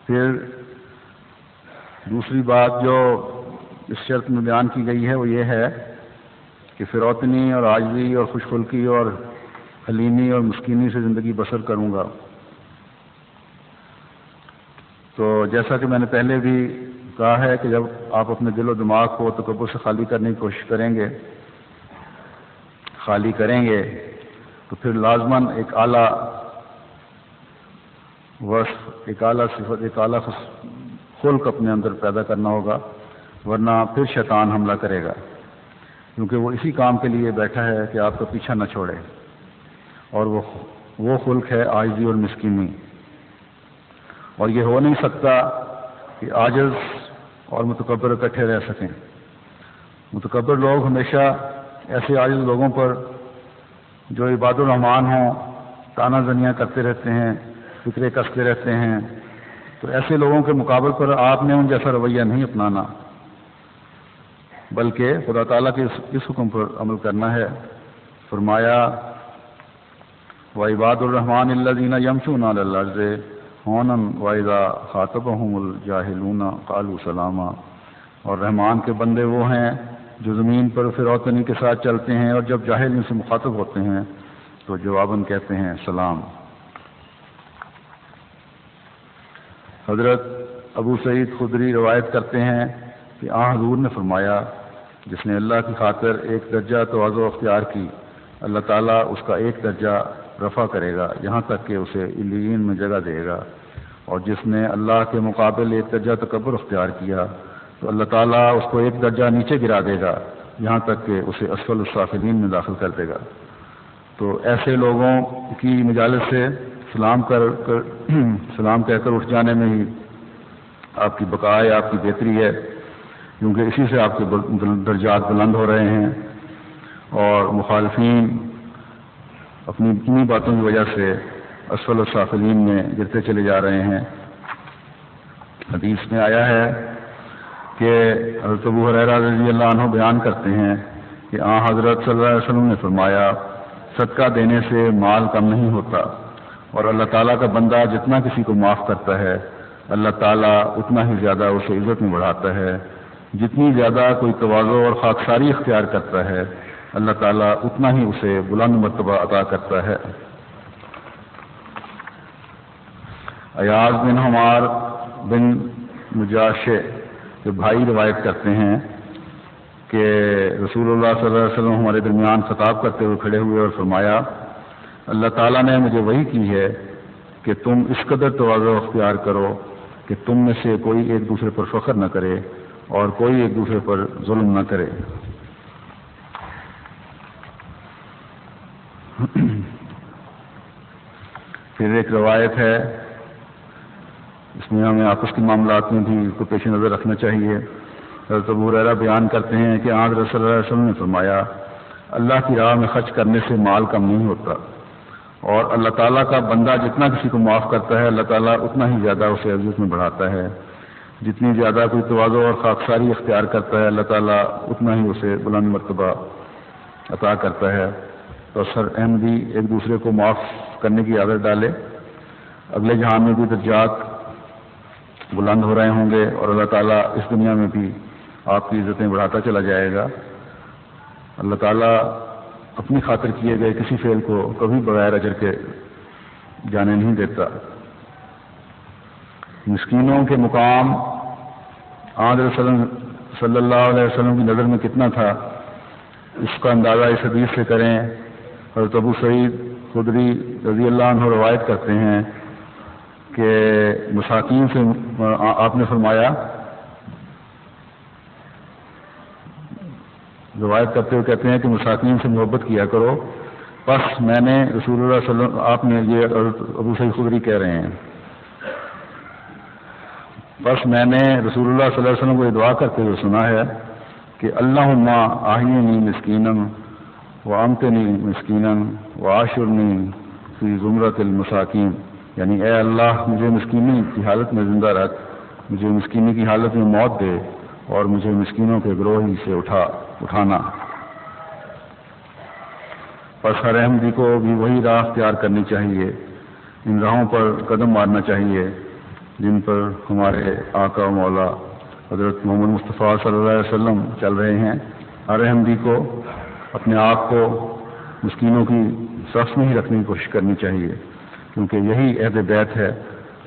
پھر دوسری بات جو اس شرط میں بیان کی گئی ہے وہ یہ ہے کہ فروتنی اور عاجزی اور خوش خلقی اور حلیمی اور مسکینی سے زندگی بسر کروں گا۔ تو جیسا کہ میں نے پہلے بھی کہا ہے کہ جب آپ اپنے دل و دماغ کو تکبر سے خالی کرنے کی کوشش خالی کریں گے تو پھر لازماً ایک اعلیٰ وصف، ایک اعلیٰ صفت، ایک اعلیٰ خلق اپنے اندر پیدا کرنا ہوگا، ورنہ پھر شیطان حملہ کرے گا، کیونکہ وہ اسی کام کے لیے بیٹھا ہے کہ آپ کا پیچھا نہ چھوڑے، اور وہ خلق ہے عاجزی اور مسکینی۔ اور یہ ہو نہیں سکتا کہ عاجز اور متکبر اکٹھے رہ سکیں۔ متکبر لوگ ہمیشہ ایسے عاجز لوگوں پر جو عباد الرحمان ہوں تانا زنیاں کرتے رہتے ہیں، فکرے کستے رہتے ہیں، تو ایسے لوگوں کے مقابل پر آپ نے ان جیسا رویہ نہیں اپنانا، بلکہ خدا تعالیٰ کے اس حکم پر عمل کرنا ہے۔ فرمایا وَعِبَادُ الرَّحْمَٰنِ الَّذِينَ يَمْشُونَ عَلَى الْأَرْضِ هَوْنًا وَإِذَا خَاطَبَهُمُ الْجَاهِلُونَ قَالُوا سَلَامًا، اور رحمان کے بندے وہ ہیں جو زمین پر فروتنی کے ساتھ چلتے ہیں، اور جب جاہل ان سے مخاطب ہوتے ہیں تو جواباً کہتے ہیں سلام۔ حضرت ابو سعید خدری روایت کرتے ہیں کہ حضور نے فرمایا جس نے اللہ کی خاطر ایک درجہ تواضع اختیار کی، اللہ تعالیٰ اس کا ایک درجہ رفع کرے گا یہاں تک کہ اسے علیین میں جگہ دے گا، اور جس نے اللہ کے مقابل ایک درجہ تکبر اختیار کیا تو اللہ تعالیٰ اس کو ایک درجہ نیچے گرا دے گا یہاں تک کہ اسے اسفل السافلین میں داخل کر دے گا۔ تو ایسے لوگوں کی مجالس سے سلام کہہ کر اٹھ جانے میں ہی آپ کی بقا ہے، آپ کی بہتری ہے، کیونکہ اسی سے آپ کے درجات بلند ہو رہے ہیں، اور مخالفین اپنی انہی باتوں کی وجہ سے اسفل السافلین میں گرتے چلے جا رہے ہیں۔ حدیث میں آیا ہے کہ حضرت ابو ہریرہ رضی اللہ عنہ بیان کرتے ہیں کہ حضرت صلی اللہ علیہ وسلم نے فرمایا صدقہ دینے سے مال کم نہیں ہوتا، اور اللہ تعالیٰ کا بندہ جتنا کسی کو معاف کرتا ہے اللہ تعالیٰ اتنا ہی زیادہ اسے عزت میں بڑھاتا ہے، جتنی زیادہ کوئی تواضع اور خاکساری اختیار کرتا ہے اللہ تعالیٰ اتنا ہی اسے بلند مرتبہ عطا کرتا ہے۔ ایاز بن حمار بن مجاشع کے بھائی روایت کرتے ہیں کہ رسول اللہ صلی اللہ علیہ وسلم ہمارے درمیان خطاب کرتے ہوئے کھڑے ہوئے اور فرمایا اللہ تعالیٰ نے مجھے وحی کی ہے کہ تم اس قدر تواضع اختیار کرو کہ تم میں سے کوئی ایک دوسرے پر فخر نہ کرے اور کوئی ایک دوسرے پر ظلم نہ کرے۔ پھر ایک روایت ہے، اس میں ہمیں آپس کے معاملات میں بھی کو پیش نظر رکھنا چاہیے۔ حضرت ابو ہریرہ بیان کرتے ہیں کہ حضرت صلی اللہ علیہ وسلم نے فرمایا اللہ کی راہ میں خرچ کرنے سے مال کم نہیں ہوتا، اور اللہ تعالیٰ کا بندہ جتنا کسی کو معاف کرتا ہے اللہ تعالیٰ اتنا ہی زیادہ اسے عزت میں بڑھاتا ہے، جتنی زیادہ کوئی تواضع اور خاکساری اختیار کرتا ہے اللہ تعالیٰ اتنا ہی اسے بلند مرتبہ عطا کرتا ہے۔ تو سر احمدی ایک دوسرے کو معاف کرنے کی عادت ڈالے، اگلے جہان میں بھی درجات بلند ہو رہے ہوں گے، اور اللہ تعالیٰ اس دنیا میں بھی آپ کی عزتیں بڑھاتا چلا جائے گا۔ اللہ تعالیٰ اپنی خاطر کیے گئے کسی فعل کو کبھی بغیر اجر کے جانے نہیں دیتا۔ مسکینوں کے مقام حضرت صلی اللہ علیہ وسلم کی نظر میں کتنا تھا اس کا اندازہ اس حدیث سے کریں۔ حضرت ابو سعید خدری رضی اللہ عنہ روایت کرتے ہیں کہ مساکین سے آپ نے فرمایا، روایت کرتے ہوئے کہتے ہیں کہ مساکین سے محبت کیا کرو، بس میں نے رسول اللہ صلی اللہ علیہ وسلم، آپ نے یہ ابو سعید خدری کہہ رہے ہیں، بس میں نے رسول اللہ صلی اللہ علیہ وسلم کو یہ دعا کرتے ہوئے سنا ہے کہ اللہم احیینی مسکینا وامتنی مسکینا وعاشرنی فی زمرۃ المساکین، یعنی اے اللہ مجھے مسکینی کی حالت میں زندہ رکھ، مجھے مسکینی کی حالت میں موت دے، اور مجھے مسکینوں کے گروہ ہی سے اٹھانا۔ پس ہر احمدی کو بھی وہی راہ اختیار کرنی چاہیے، ان راہوں پر قدم مارنا چاہیے جن پر ہمارے آقا و مولا حضرت محمد مصطفیٰ صلی اللہ علیہ وسلم چل رہے ہیں، ہر احمدی کو اپنے آپ کو مسکینوں کی صف میں ہی رکھنے کی کوشش کرنی چاہیے، کیونکہ یہی عہد بیت ہے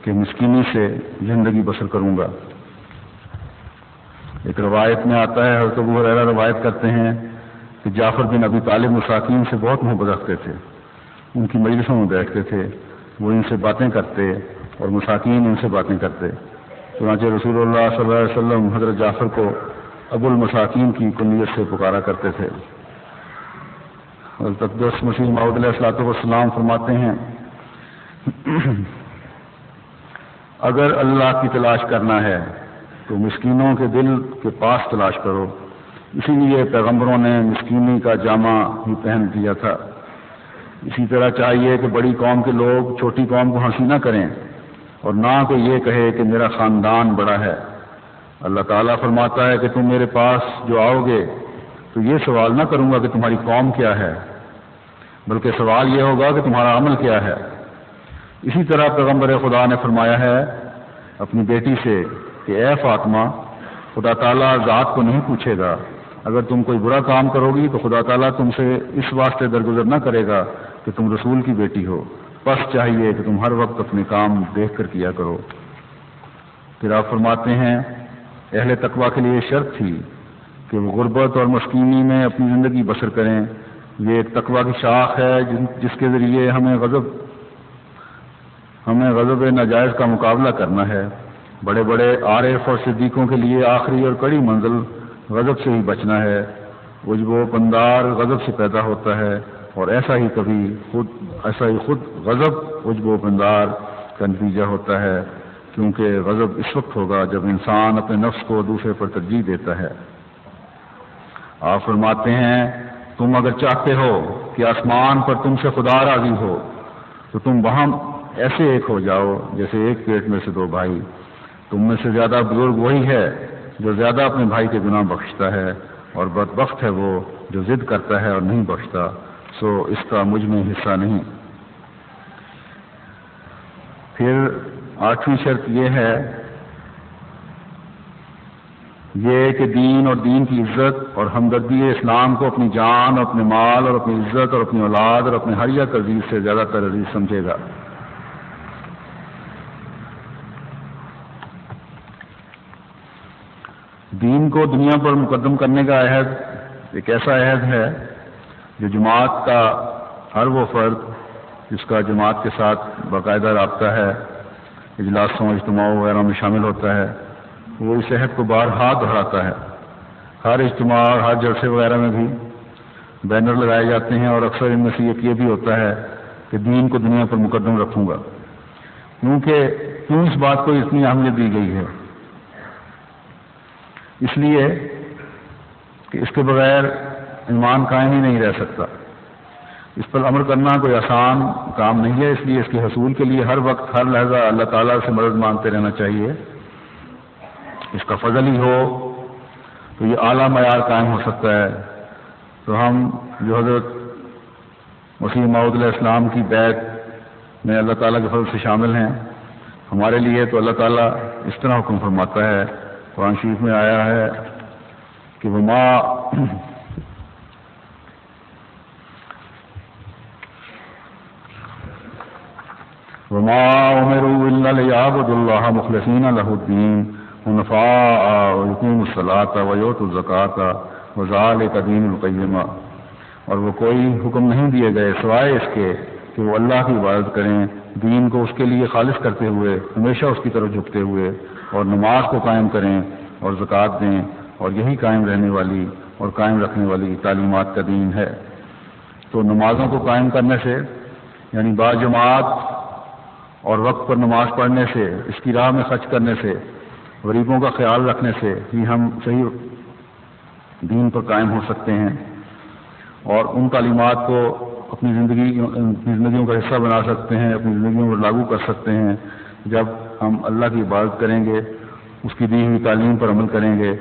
کہ مسکینی سے زندگی بسر کروں گا۔ ایک روایت میں آتا ہے، حضرت ابو ہریرہ روایت کرتے ہیں کہ جعفر بن ابی طالب مساکین سے بہت محبت رکھتے تھے، ان کی مجلسوں میں بیٹھتے تھے، وہ ان سے باتیں کرتے اور مساکین ان سے باتیں کرتے۔ چنانچہ رسول اللہ صلی اللہ علیہ وسلم حضرت جعفر کو ابو المساکین کی کنیت سے پکارا کرتے تھے۔ حضرت اقدس مسیح موعود علیہ الصلوۃ والسلام فرماتے ہیں، اگر اللہ کی تلاش کرنا ہے تو مسکینوں کے دل کے پاس تلاش کرو، اسی لیے پیغمبروں نے مسکینی کا جامہ ہی پہن دیا تھا۔ اسی طرح چاہیے کہ بڑی قوم کے لوگ چھوٹی قوم کو ہنسی نہ کریں اور نہ کوئی یہ کہے کہ میرا خاندان بڑا ہے۔ اللہ تعالیٰ فرماتا ہے کہ تم میرے پاس جو آؤ گے تو یہ سوال نہ کروں گا کہ تمہاری قوم کیا ہے، بلکہ سوال یہ ہوگا کہ تمہارا عمل کیا ہے۔ اسی طرح پیغمبر خدا نے فرمایا ہے اپنی بیٹی سے کہ اے فاطمہ، خدا تعالیٰ ذات کو نہیں پوچھے گا، اگر تم کوئی برا کام کرو گی تو خدا تعالیٰ تم سے اس واسطے درگزر نہ کرے گا کہ تم رسول کی بیٹی ہو، بس چاہیے کہ تم ہر وقت اپنے کام دیکھ کر کیا کرو۔ پھر آپ فرماتے ہیں اہل تقویٰ کے لیے شرط تھی کہ وہ غربت اور مسکینی میں اپنی زندگی بسر کریں۔ یہ ایک تقویٰ کی شاخ ہے جس کے ذریعے ہمیں غضب ناجائز کا مقابلہ کرنا ہے۔ بڑے بڑے عارف اور صدیقوں کے لیے آخری اور کڑی منزل غضب سے ہی بچنا ہے۔ عجب و پندار غضب سے پیدا ہوتا ہے، اور ایسا ہی خود غضب عجب و پندار کا نتیجہ ہوتا ہے، کیونکہ غضب اس وقت ہوگا جب انسان اپنے نفس کو دوسرے پر ترجیح دیتا ہے۔ آپ فرماتے ہیں تم اگر چاہتے ہو کہ آسمان پر تم سے خدا راضی ہو تو تم وہاں ایسے ایک ہو جاؤ جیسے ایک پیٹ میں سے دو بھائی۔ تم میں سے زیادہ بزرگ وہی ہے جو زیادہ اپنے بھائی کے گناہ بخشتا ہے، اور بدبخت ہے وہ جو ضد کرتا ہے اور نہیں بخشتا، سو اس کا مجھ میں حصہ نہیں۔ پھر 8ویں شرط یہ ہے کہ دین اور دین کی عزت اور ہمدردی اسلام کو اپنی جان اور اپنے مال اور اپنی عزت اور اپنی اولاد اور اپنے ہر یک عزیز سے زیادہ تر عزیز سمجھے گا۔ دین کو دنیا پر مقدم کرنے کا عہد ایک ایسا عہد ہے جو جماعت کا ہر وہ فرد جس کا جماعت کے ساتھ باقاعدہ رابطہ ہے، اجلاسوں اجتماعوں وغیرہ میں شامل ہوتا ہے، وہ اس عہد کو بارہا دہراتا ہے۔ ہر اجتماع اور ہر جلسے وغیرہ میں بھی بینر لگائے جاتے ہیں، اور اکثر ان میں سے یہ بھی ہوتا ہے کہ دین کو دنیا پر مقدم رکھوں گا۔ کیوں اس بات کو اتنی اہمیت دی گئی ہے؟ اس لیے کہ اس کے بغیر ایمان قائم ہی نہیں رہ سکتا۔ اس پر عمل کرنا کوئی آسان کام نہیں ہے، اس لیے اس کے حصول کے لیے ہر وقت ہر لحظہ اللہ تعالیٰ سے مدد مانگتے رہنا چاہیے۔ اس کا فضل ہی ہو تو یہ اعلیٰ معیار قائم ہو سکتا ہے۔ تو ہم جو حضرت مسیح موعود علیہ السلام کی بیعت میں اللہ تعالیٰ کے فضل سے شامل ہیں، ہمارے لیے تو اللہ تعالیٰ اس طرح حکم فرماتا ہے، قرآن شریف میں آیا ہے کہ وما امروا الا ليعبدوا الله مخلصين له الدين حنفاء ويقيموا الصلاة ويؤتوا الزكاة وذلك دين القيمة۔ اور وہ کوئی حکم نہیں دیے گئے سوائے اس کے کہ وہ اللہ کی عبادت کریں، دین کو اس کے لیے خالص کرتے ہوئے، ہمیشہ اس کی طرف جھکتے ہوئے، اور نماز کو قائم کریں اور زکوٰۃ دیں، اور یہی قائم رہنے والی اور قائم رکھنے والی تعلیمات کا دین ہے۔ تو نمازوں کو قائم کرنے سے، یعنی باجماعت اور وقت پر نماز پڑھنے سے، اس کی راہ میں خرچ کرنے سے، غریبوں کا خیال رکھنے سے ہی ہم صحیح دین پر قائم ہو سکتے ہیں، اور ان تعلیمات کو اپنی زندگیوں کا حصہ بنا سکتے ہیں، اپنی زندگیوں پر لاگو کر سکتے ہیں۔ جب ہم اللہ کی عبادت کریں گے، اس کی دی ہوئی تعلیم پر عمل کریں گے،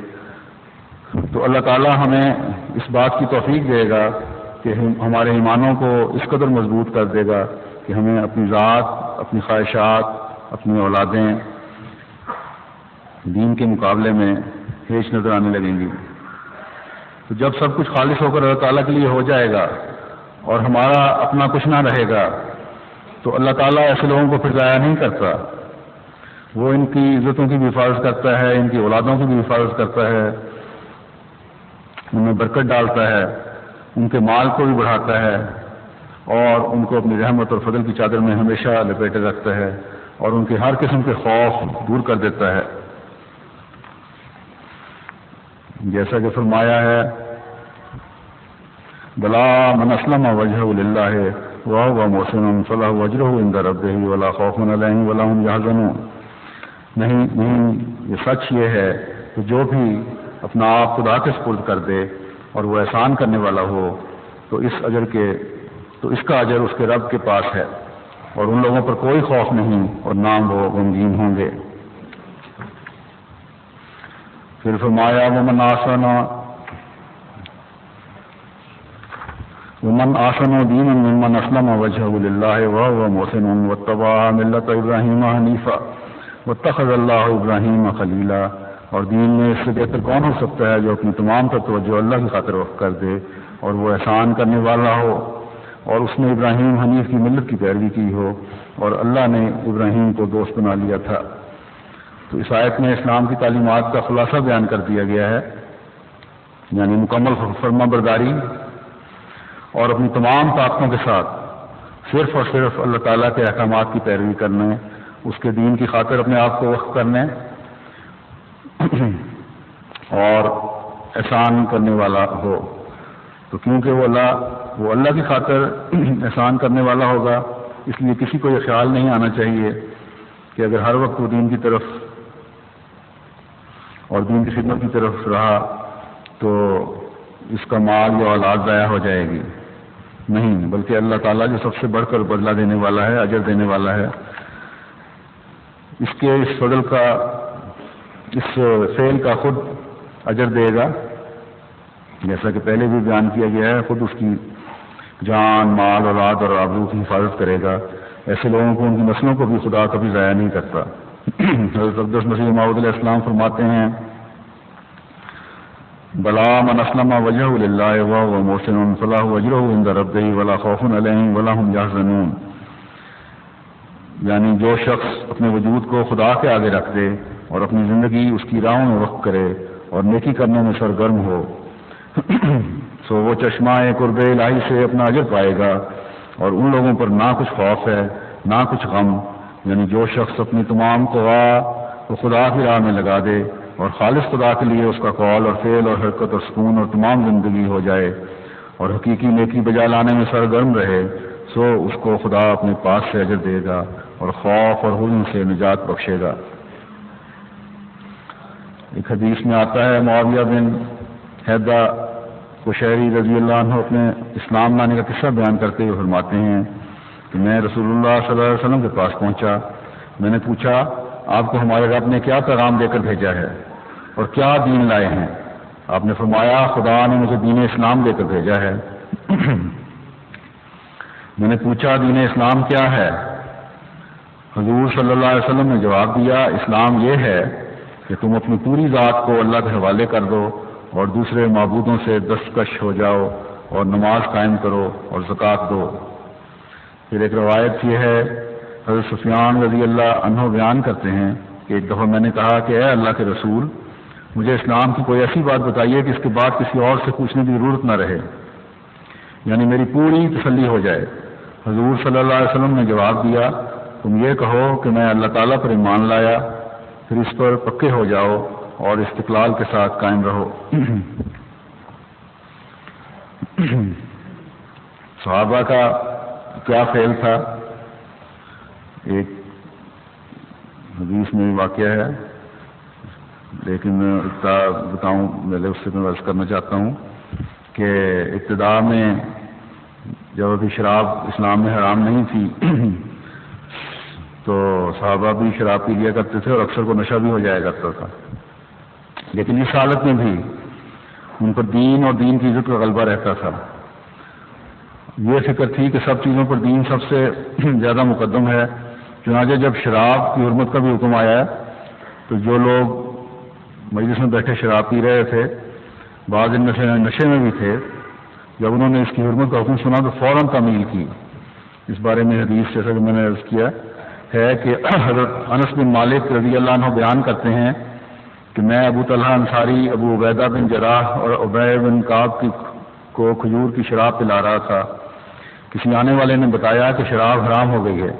تو اللہ تعالیٰ ہمیں اس بات کی توفیق دے گا کہ ہمارے ایمانوں کو اس قدر مضبوط کر دے گا کہ ہمیں اپنی ذات، اپنی خواہشات، اپنی اولادیں دین کے مقابلے میں ہیچ نظر آنے لگیں گی۔ تو جب سب کچھ خالص ہو کر اللہ تعالیٰ کے لیے ہو جائے گا اور ہمارا اپنا کچھ نہ رہے گا تو اللہ تعالیٰ ایسے لوگوں کو پھر ضائع نہیں کرتا، وہ ان کی عزتوں کی بھی حفاظت کرتا ہے، ان کی اولادوں کی بھی حفاظت کرتا ہے، ان میں برکت ڈالتا ہے، ان کے مال کو بھی بڑھاتا ہے اور ان کو اپنی رحمت اور فضل کی چادر میں ہمیشہ لپیٹے رکھتا ہے اور ان کے ہر قسم کے خوف دور کر دیتا ہے۔ جیسا کہ فرمایا ہے بلا من اسلم وجهه للہ وهو محسن فله اجرہ عند ربہ ولا خوف علیہم ولا هم يحزنون۔ نہیں یہ سچ یہ ہے کہ جو بھی اپنا آپ خدا کے سپرد کر دے اور وہ احسان کرنے والا ہو تو اس کا اجر اس کے رب کے پاس ہے اور ان لوگوں پر کوئی خوف نہیں اور نہ وہ غمگین ہوں گے۔ پھر فرمایا ومن آسن دینا ممن اسلم وجهه للہ وهو محسن واتبع ملت ابراہیم حنیفا واتخذ اللہ ابراہیم خلیلا۔ اور دین میں اس سے بہتر کون ہو سکتا ہے جو اپنی تمام تر توجہ اللہ کی خاطر وقف کر دے اور وہ احسان کرنے والا ہو اور اس نے ابراہیم حنیف کی ملت کی پیروی کی ہو اور اللہ نے ابراہیم کو دوست بنا لیا تھا۔ تو اس آیت میں اسلام کی تعلیمات کا خلاصہ بیان کر دیا گیا ہے، یعنی مکمل فرما برداری اور اپنی تمام طاقتوں کے ساتھ صرف اور صرف اللہ تعالیٰ کے احکامات کی پیروی کرنے، اس کے دین کی خاطر اپنے آپ کو وقف کرنے اور احسان کرنے والا ہو۔ تو کیونکہ وہ اللہ کی خاطر احسان کرنے والا ہوگا، اس لیے کسی کو یہ خیال نہیں آنا چاہیے کہ اگر ہر وقت وہ دین کی طرف اور دین کی خدمت کی طرف رہا تو اس کا مال یا اولاد ضائع ہو جائے گی۔ نہیں، بلکہ اللہ تعالیٰ جو سب سے بڑھ کر بدلہ دینے والا ہے، اجر دینے والا ہے، اس فضل کا، اس فعل کا خود اجر دے گا، جیسا کہ پہلے بھی بیان کیا گیا ہے، خود اس کی جان، مال، اولاد اور آبرو کی حفاظت کرے گا۔ ایسے لوگوں کو، ان کی نسلوں کو بھی خدا کبھی ضائع نہیں کرتا۔ حضرت اقدس مسیح موعود علیہ السلام فرماتے ہیں بلا من اسلم وجهه للہ وهو محسن فله اجرہ عند ربہ ولا خوف علیہم ولا هم يحزنون۔ یعنی جو شخص اپنے وجود کو خدا کے آگے رکھ دے اور اپنی زندگی اس کی راہوں میں وقف کرے اور نیکی کرنے میں سرگرم ہو سو وہ چشمہ قرب الہی سے اپنا اجر پائے گا اور ان لوگوں پر نہ کچھ خوف ہے نہ کچھ غم۔ یعنی جو شخص اپنی تمام قوا کو خدا کی راہ میں لگا دے اور خالص خدا کے لیے اس کا قول اور فعل اور حرکت اور سکون اور تمام زندگی ہو جائے اور حقیقی نیکی بجا لانے میں سرگرم رہے سو اس کو خدا اپنے پاس سے اجر دے گا اور خوف اور حزن سے نجات بخشے گا۔ ایک حدیث میں آتا ہے معاویہ بن حیدہ قشیری رضی اللہ عنہ اپنے اسلام لانے کا قصہ بیان کرتے ہوئے فرماتے ہیں کہ میں رسول اللہ صلی اللہ علیہ وسلم کے پاس پہنچا، میں نے پوچھا آپ کو ہمارے رب نے کیا پیغام دے کر بھیجا ہے اور کیا دین لائے ہیں؟ آپ نے فرمایا خدا نے مجھے دین اسلام دے کر بھیجا ہے۔ میں نے پوچھا دین اسلام کیا ہے؟ حضور صلی اللہ علیہ وسلم نے جواب دیا اسلام یہ ہے کہ تم اپنی پوری ذات کو اللہ کے حوالے کر دو اور دوسرے معبودوں سے دستکش ہو جاؤ اور نماز قائم کرو اور زکوٰۃ دو۔ پھر ایک روایت یہ ہے حضرت سفیان رضی اللہ عنہ بیان کرتے ہیں کہ ایک دفعہ میں نے کہا کہ اے اللہ کے رسول مجھے اسلام کی کوئی ایسی بات بتائیے کہ اس کے بعد کسی اور سے پوچھنے کی ضرورت نہ رہے، یعنی میری پوری تسلی ہو جائے۔ حضور صلی اللہ علیہ وسلم نے جواب دیا تم یہ کہو کہ میں اللہ تعالیٰ پر ایمان لایا، پھر اس پر پکے ہو جاؤ اور استقلال کے ساتھ قائم رہو۔ صحابہ کا کیا فعل تھا؟ ایک حدیث میں واقعہ ہے لیکن بتاؤں میں اس سے میں عرض کرنا چاہتا ہوں کہ ابتدا میں جب ابھی شراب اسلام میں حرام نہیں تھی تو صحابہ بھی شراب پی لیا کرتے تھے اور اکثر کو نشہ بھی ہو جایا کرتا تھا، لیکن اس حالت میں بھی ان پر دین اور دین کی عزت کا غلبہ رہتا تھا۔ یہ فکر تھی کہ سب چیزوں پر دین سب سے زیادہ مقدم ہے، چنانچہ جب شراب کی حرمت کا بھی حکم آیا تو جو لوگ مجلس میں بیٹھے شراب پی رہے تھے، بعض ان نشے میں بھی تھے، جب انہوں نے اس کی حرمت کا حکم سنا تو فوراً تعمیل کی۔ اس بارے میں حدیث جیسا کہ میں نے عرض کیا ہے کہ حضرت انس بن مالک رضی اللہ عنہ بیان کرتے ہیں کہ میں ابو طلحہ انصاری، ابو عبیدہ بن جراح اور عبید بن کعب کو کھجور کی شراب پلا رہا تھا۔ کسی آنے والے نے بتایا کہ شراب حرام ہو گئی ہے۔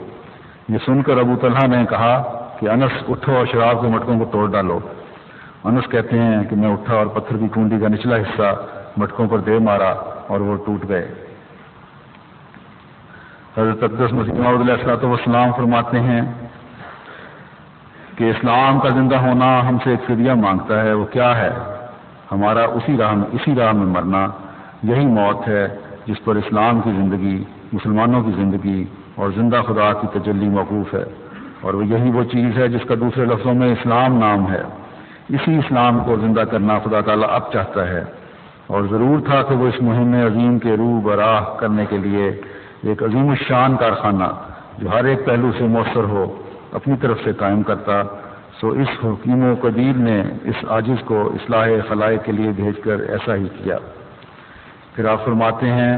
یہ سن کر ابو طلحہ نے کہا کہ انس اٹھو اور شراب کے مٹکوں کو توڑ ڈالو۔ انس کہتے ہیں کہ میں اٹھا اور پتھر کی کنڈی کا نچلا حصہ مٹکوں پر دے مارا اور وہ ٹوٹ گئے۔ حضرت اقدس مسیح موعود علیہ الصلوۃ والسلام فرماتے ہیں کہ اسلام کا زندہ ہونا ہم سے ایک فدیہ مانگتا ہے۔ وہ کیا ہے؟ ہمارا اسی راہ میں مرنا۔ یہی موت ہے جس پر اسلام کی زندگی، مسلمانوں کی زندگی اور زندہ خدا کی تجلی موقوف ہے، اور یہی وہ چیز ہے جس کا دوسرے لفظوں میں اسلام نام ہے۔ اسی اسلام کو زندہ کرنا خدا تعالیٰ اب چاہتا ہے، اور ضرور تھا کہ وہ اس مہم عظیم کے روح براہ کرنے کے لیے ایک عظیم الشان کارخانہ جو ہر ایک پہلو سے مؤثر ہو اپنی طرف سے قائم کرتا۔ سو اس حکیم و قدیر نے اس عاجز کو اصلاح خلائق کے لیے بھیج کر ایسا ہی کیا۔ پھر آپ فرماتے ہیں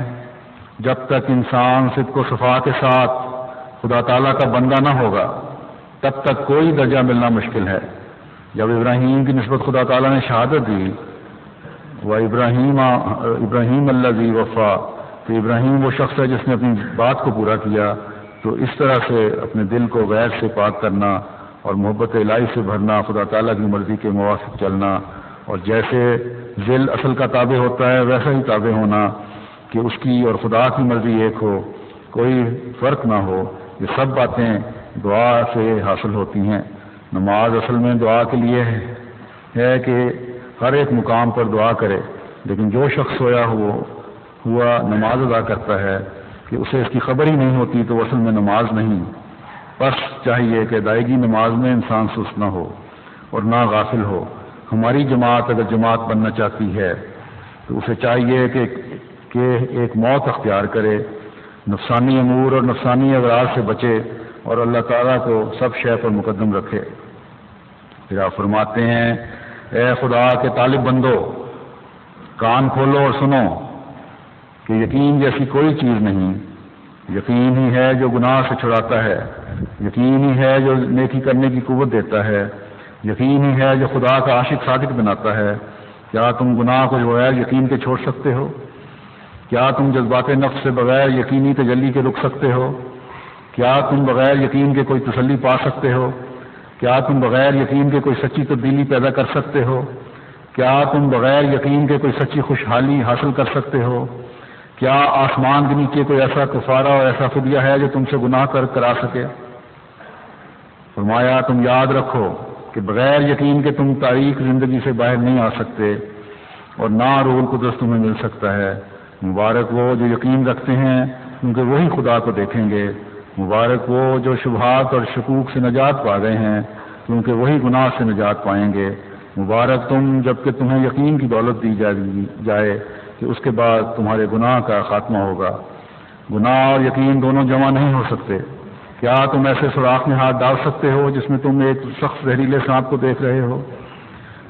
جب تک انسان صدق و صفا کے ساتھ خدا تعالیٰ کا بندہ نہ ہوگا تب تک کوئی درجہ ملنا مشکل ہے۔ جب ابراہیم کی نسبت خدا تعالیٰ نے شہادت دی، وہ ابراہیم الذی وفا، کہ ابراہیم وہ شخص ہے جس نے اپنی بات کو پورا کیا، تو اس طرح سے اپنے دل کو غیر سے پاک کرنا اور محبت الہی سے بھرنا، خدا تعالیٰ کی مرضی کے موافق چلنا، اور جیسے ذل اصل کا تابع ہوتا ہے ویسا ہی تابع ہونا کہ اس کی اور خدا کی مرضی ایک ہو، کوئی فرق نہ ہو، یہ سب باتیں دعا سے حاصل ہوتی ہیں۔ نماز اصل میں دعا کے لیے ہے کہ ہر ایک مقام پر دعا کرے، لیکن جو شخص سویا ہوا نماز ادا کرتا ہے کہ اسے اس کی خبر ہی نہیں ہوتی تو اصل میں نماز نہیں۔ بس چاہیے کہ ادائیگی نماز میں انسان سست نہ ہو اور نہ غافل ہو۔ ہماری جماعت اگر جماعت بننا چاہتی ہے تو اسے چاہیے کہ ایک موت اختیار کرے، نفسانی امور اور نفسانی اغراض سے بچے اور اللہ تعالیٰ کو سب شے پر مقدم رکھے۔ پھر آپ فرماتے ہیں اے خدا کے طالب بندو، کان کھولو اور سنو کہ یقین جیسی کوئی چیز نہیں۔ یقین ہی ہے جو گناہ سے چھڑاتا ہے، یقین ہی ہے جو نیکی کرنے کی قوت دیتا ہے، یقین ہی ہے جو خدا کا عاشق صادق بناتا ہے۔ کیا تم گناہ کو بغیر یقین کے چھوڑ سکتے ہو؟ کیا تم جذبات نفس سے بغیر یقینی تجلی کے رک سکتے ہو؟ کیا تم بغیر یقین کے کوئی تسلی پا سکتے ہو؟ کیا تم بغیر یقین کے کوئی سچی تبدیلی پیدا کر سکتے ہو؟ کیا تم بغیر یقین کے کوئی سچی خوشحالی حاصل کر سکتے ہو؟ کیا آسمان کے نیچے کوئی ایسا کفارہ اور ایسا فدیہ ہے جو تم سے گناہ کرا سکے؟ فرمایا تم یاد رکھو کہ بغیر یقین کے تم تاریخ زندگی سے باہر نہیں آ سکتے اور نہ روح القدس تمہیں مل سکتا ہے۔ مبارک وہ جو یقین رکھتے ہیں کیونکہ وہی خدا کو دیکھیں گے۔ مبارک وہ جو شبہات اور شکوک سے نجات پا گئے ہیں کیونکہ وہی گناہ سے نجات پائیں گے۔ مبارک تم جبکہ تمہیں یقین کی دولت دی جائے کہ اس کے بعد تمہارے گناہ کا خاتمہ ہوگا۔ گناہ اور یقین دونوں جمع نہیں ہو سکتے۔ کیا تم ایسے سوراخ میں ہاتھ ڈال سکتے ہو جس میں تم ایک سخت زہریلے سانپ کو دیکھ رہے ہو؟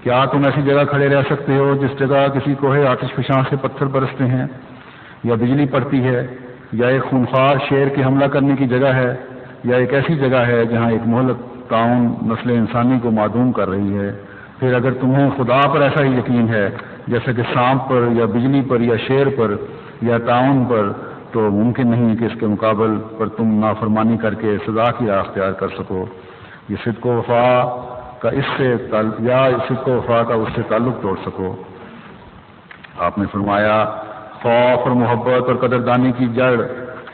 کیا تم ایسی جگہ کھڑے رہ سکتے ہو جس جگہ کسی کوہ آتش فشاں سے پتھر برستے ہیں یا بجلی پڑتی ہے یا ایک خونخوار شیر کے حملہ کرنے کی جگہ ہے یا ایک ایسی جگہ ہے جہاں ایک مہلک طاعون نسل انسانی کو معدوم کر رہی ہے؟ پھر اگر تمہیں خدا پر ایسا ہی یقین ہے جیسے کہ سانپ پر یا بجلی پر یا شیر پر یا طاعون پر، تو ممکن نہیں کہ اس کے مقابل پر تم نافرمانی کر کے سزا کی راہ اختیار کر سکو۔ یہ صدق و وفا کا اس سے تعلق توڑ سکو۔ آپ نے فرمایا خوف اور محبت اور قدردانی کی جڑ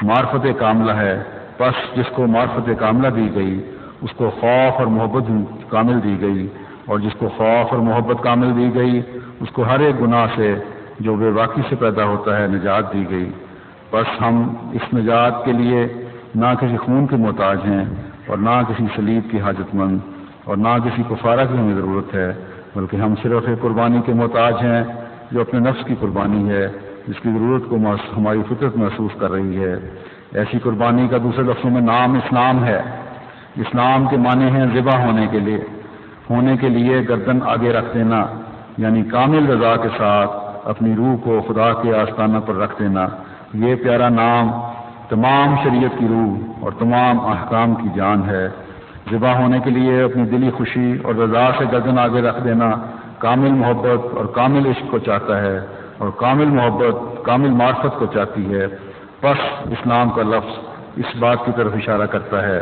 معرفت کاملہ ہے، پس جس کو معرفت کاملہ دی گئی اس کو خوف اور محبت کامل دی گئی، اور جس کو خوف اور محبت کامل دی گئی اس کو ہر ایک گناہ سے جو بے باکی سے پیدا ہوتا ہے نجات دی گئی۔ بس ہم اس نجات کے لیے نہ کسی خون کے محتاج ہیں اور نہ کسی صلیب کی حاجت مند اور نہ کسی کفارہ کی ہمیں ضرورت ہے، بلکہ ہم صرف ایک قربانی کے محتاج ہیں جو اپنے نفس کی قربانی ہے جس کی ضرورت کو ہماری فطرت محسوس کر رہی ہے۔ ایسی قربانی کا دوسرے لفظوں میں نام اسلام ہے۔ اسلام کے معنی ہیں ذبح ہونے کے لیے، ہونے کے لیے گردن آگے رکھ دینا، یعنی کامل رضا کے ساتھ اپنی روح کو خدا کے آستانہ پر رکھ دینا، یہ پیارا نام تمام شریعت کی روح اور تمام احکام کی جان ہے۔ ذبح ہونے کے لیے اپنی دلی خوشی اور رضا سے گردن آگے رکھ دینا کامل محبت اور کامل عشق کو چاہتا ہے، اور کامل محبت کامل معرفت کو چاہتی ہے۔ پس اسلام کا لفظ اس بات کی طرف اشارہ کرتا ہے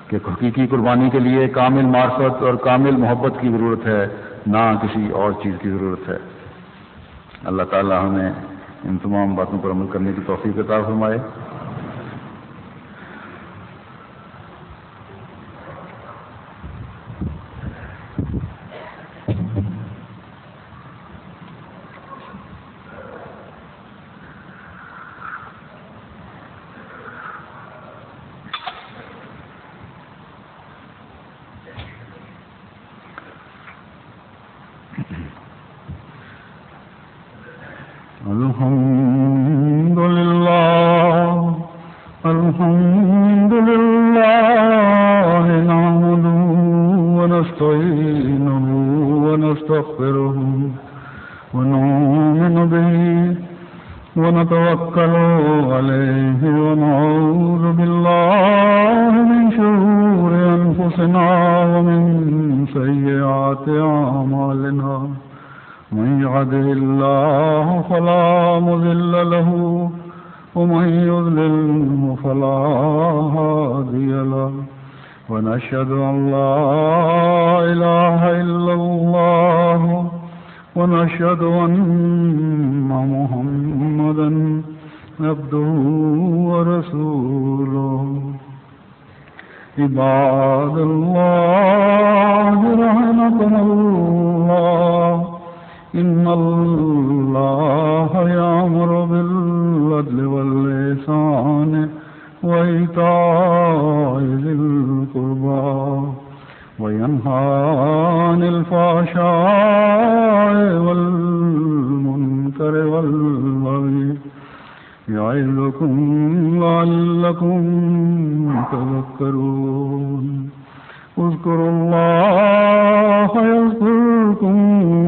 کہ حقیقی قربانی کے لیے کامل معرفت اور کامل محبت کی ضرورت ہے، نہ کسی اور چیز کی ضرورت ہے۔ اللہ تعالی ہمیں ان تمام باتوں پر عمل کرنے کی توفیق عطا فرمائے۔ الحمد لله نحمده ونستعينه ونستغفره ونؤمن به ونتوكل عليه ونعوذ بالله من شرور أنفسنا ومن سيئات أعمالنا، من يهده الله فلا مضل له ومن يضلل فلا هادي له، ونشهد أن لا إله إلا الله ونشهد أن محمدا عبده ورسوله۔ عباد الله رحمكم الله، إن الله يأمر بالعدل والإحسان وإيتاء ذي القربى وينهى عن الفحشاء والمنكر والبغي يعظكم لعلكم تذكرون۔ اذكروا الله يذكركم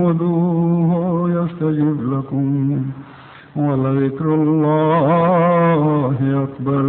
وادعوه يستجب لكم، ولذكر الله أكبر۔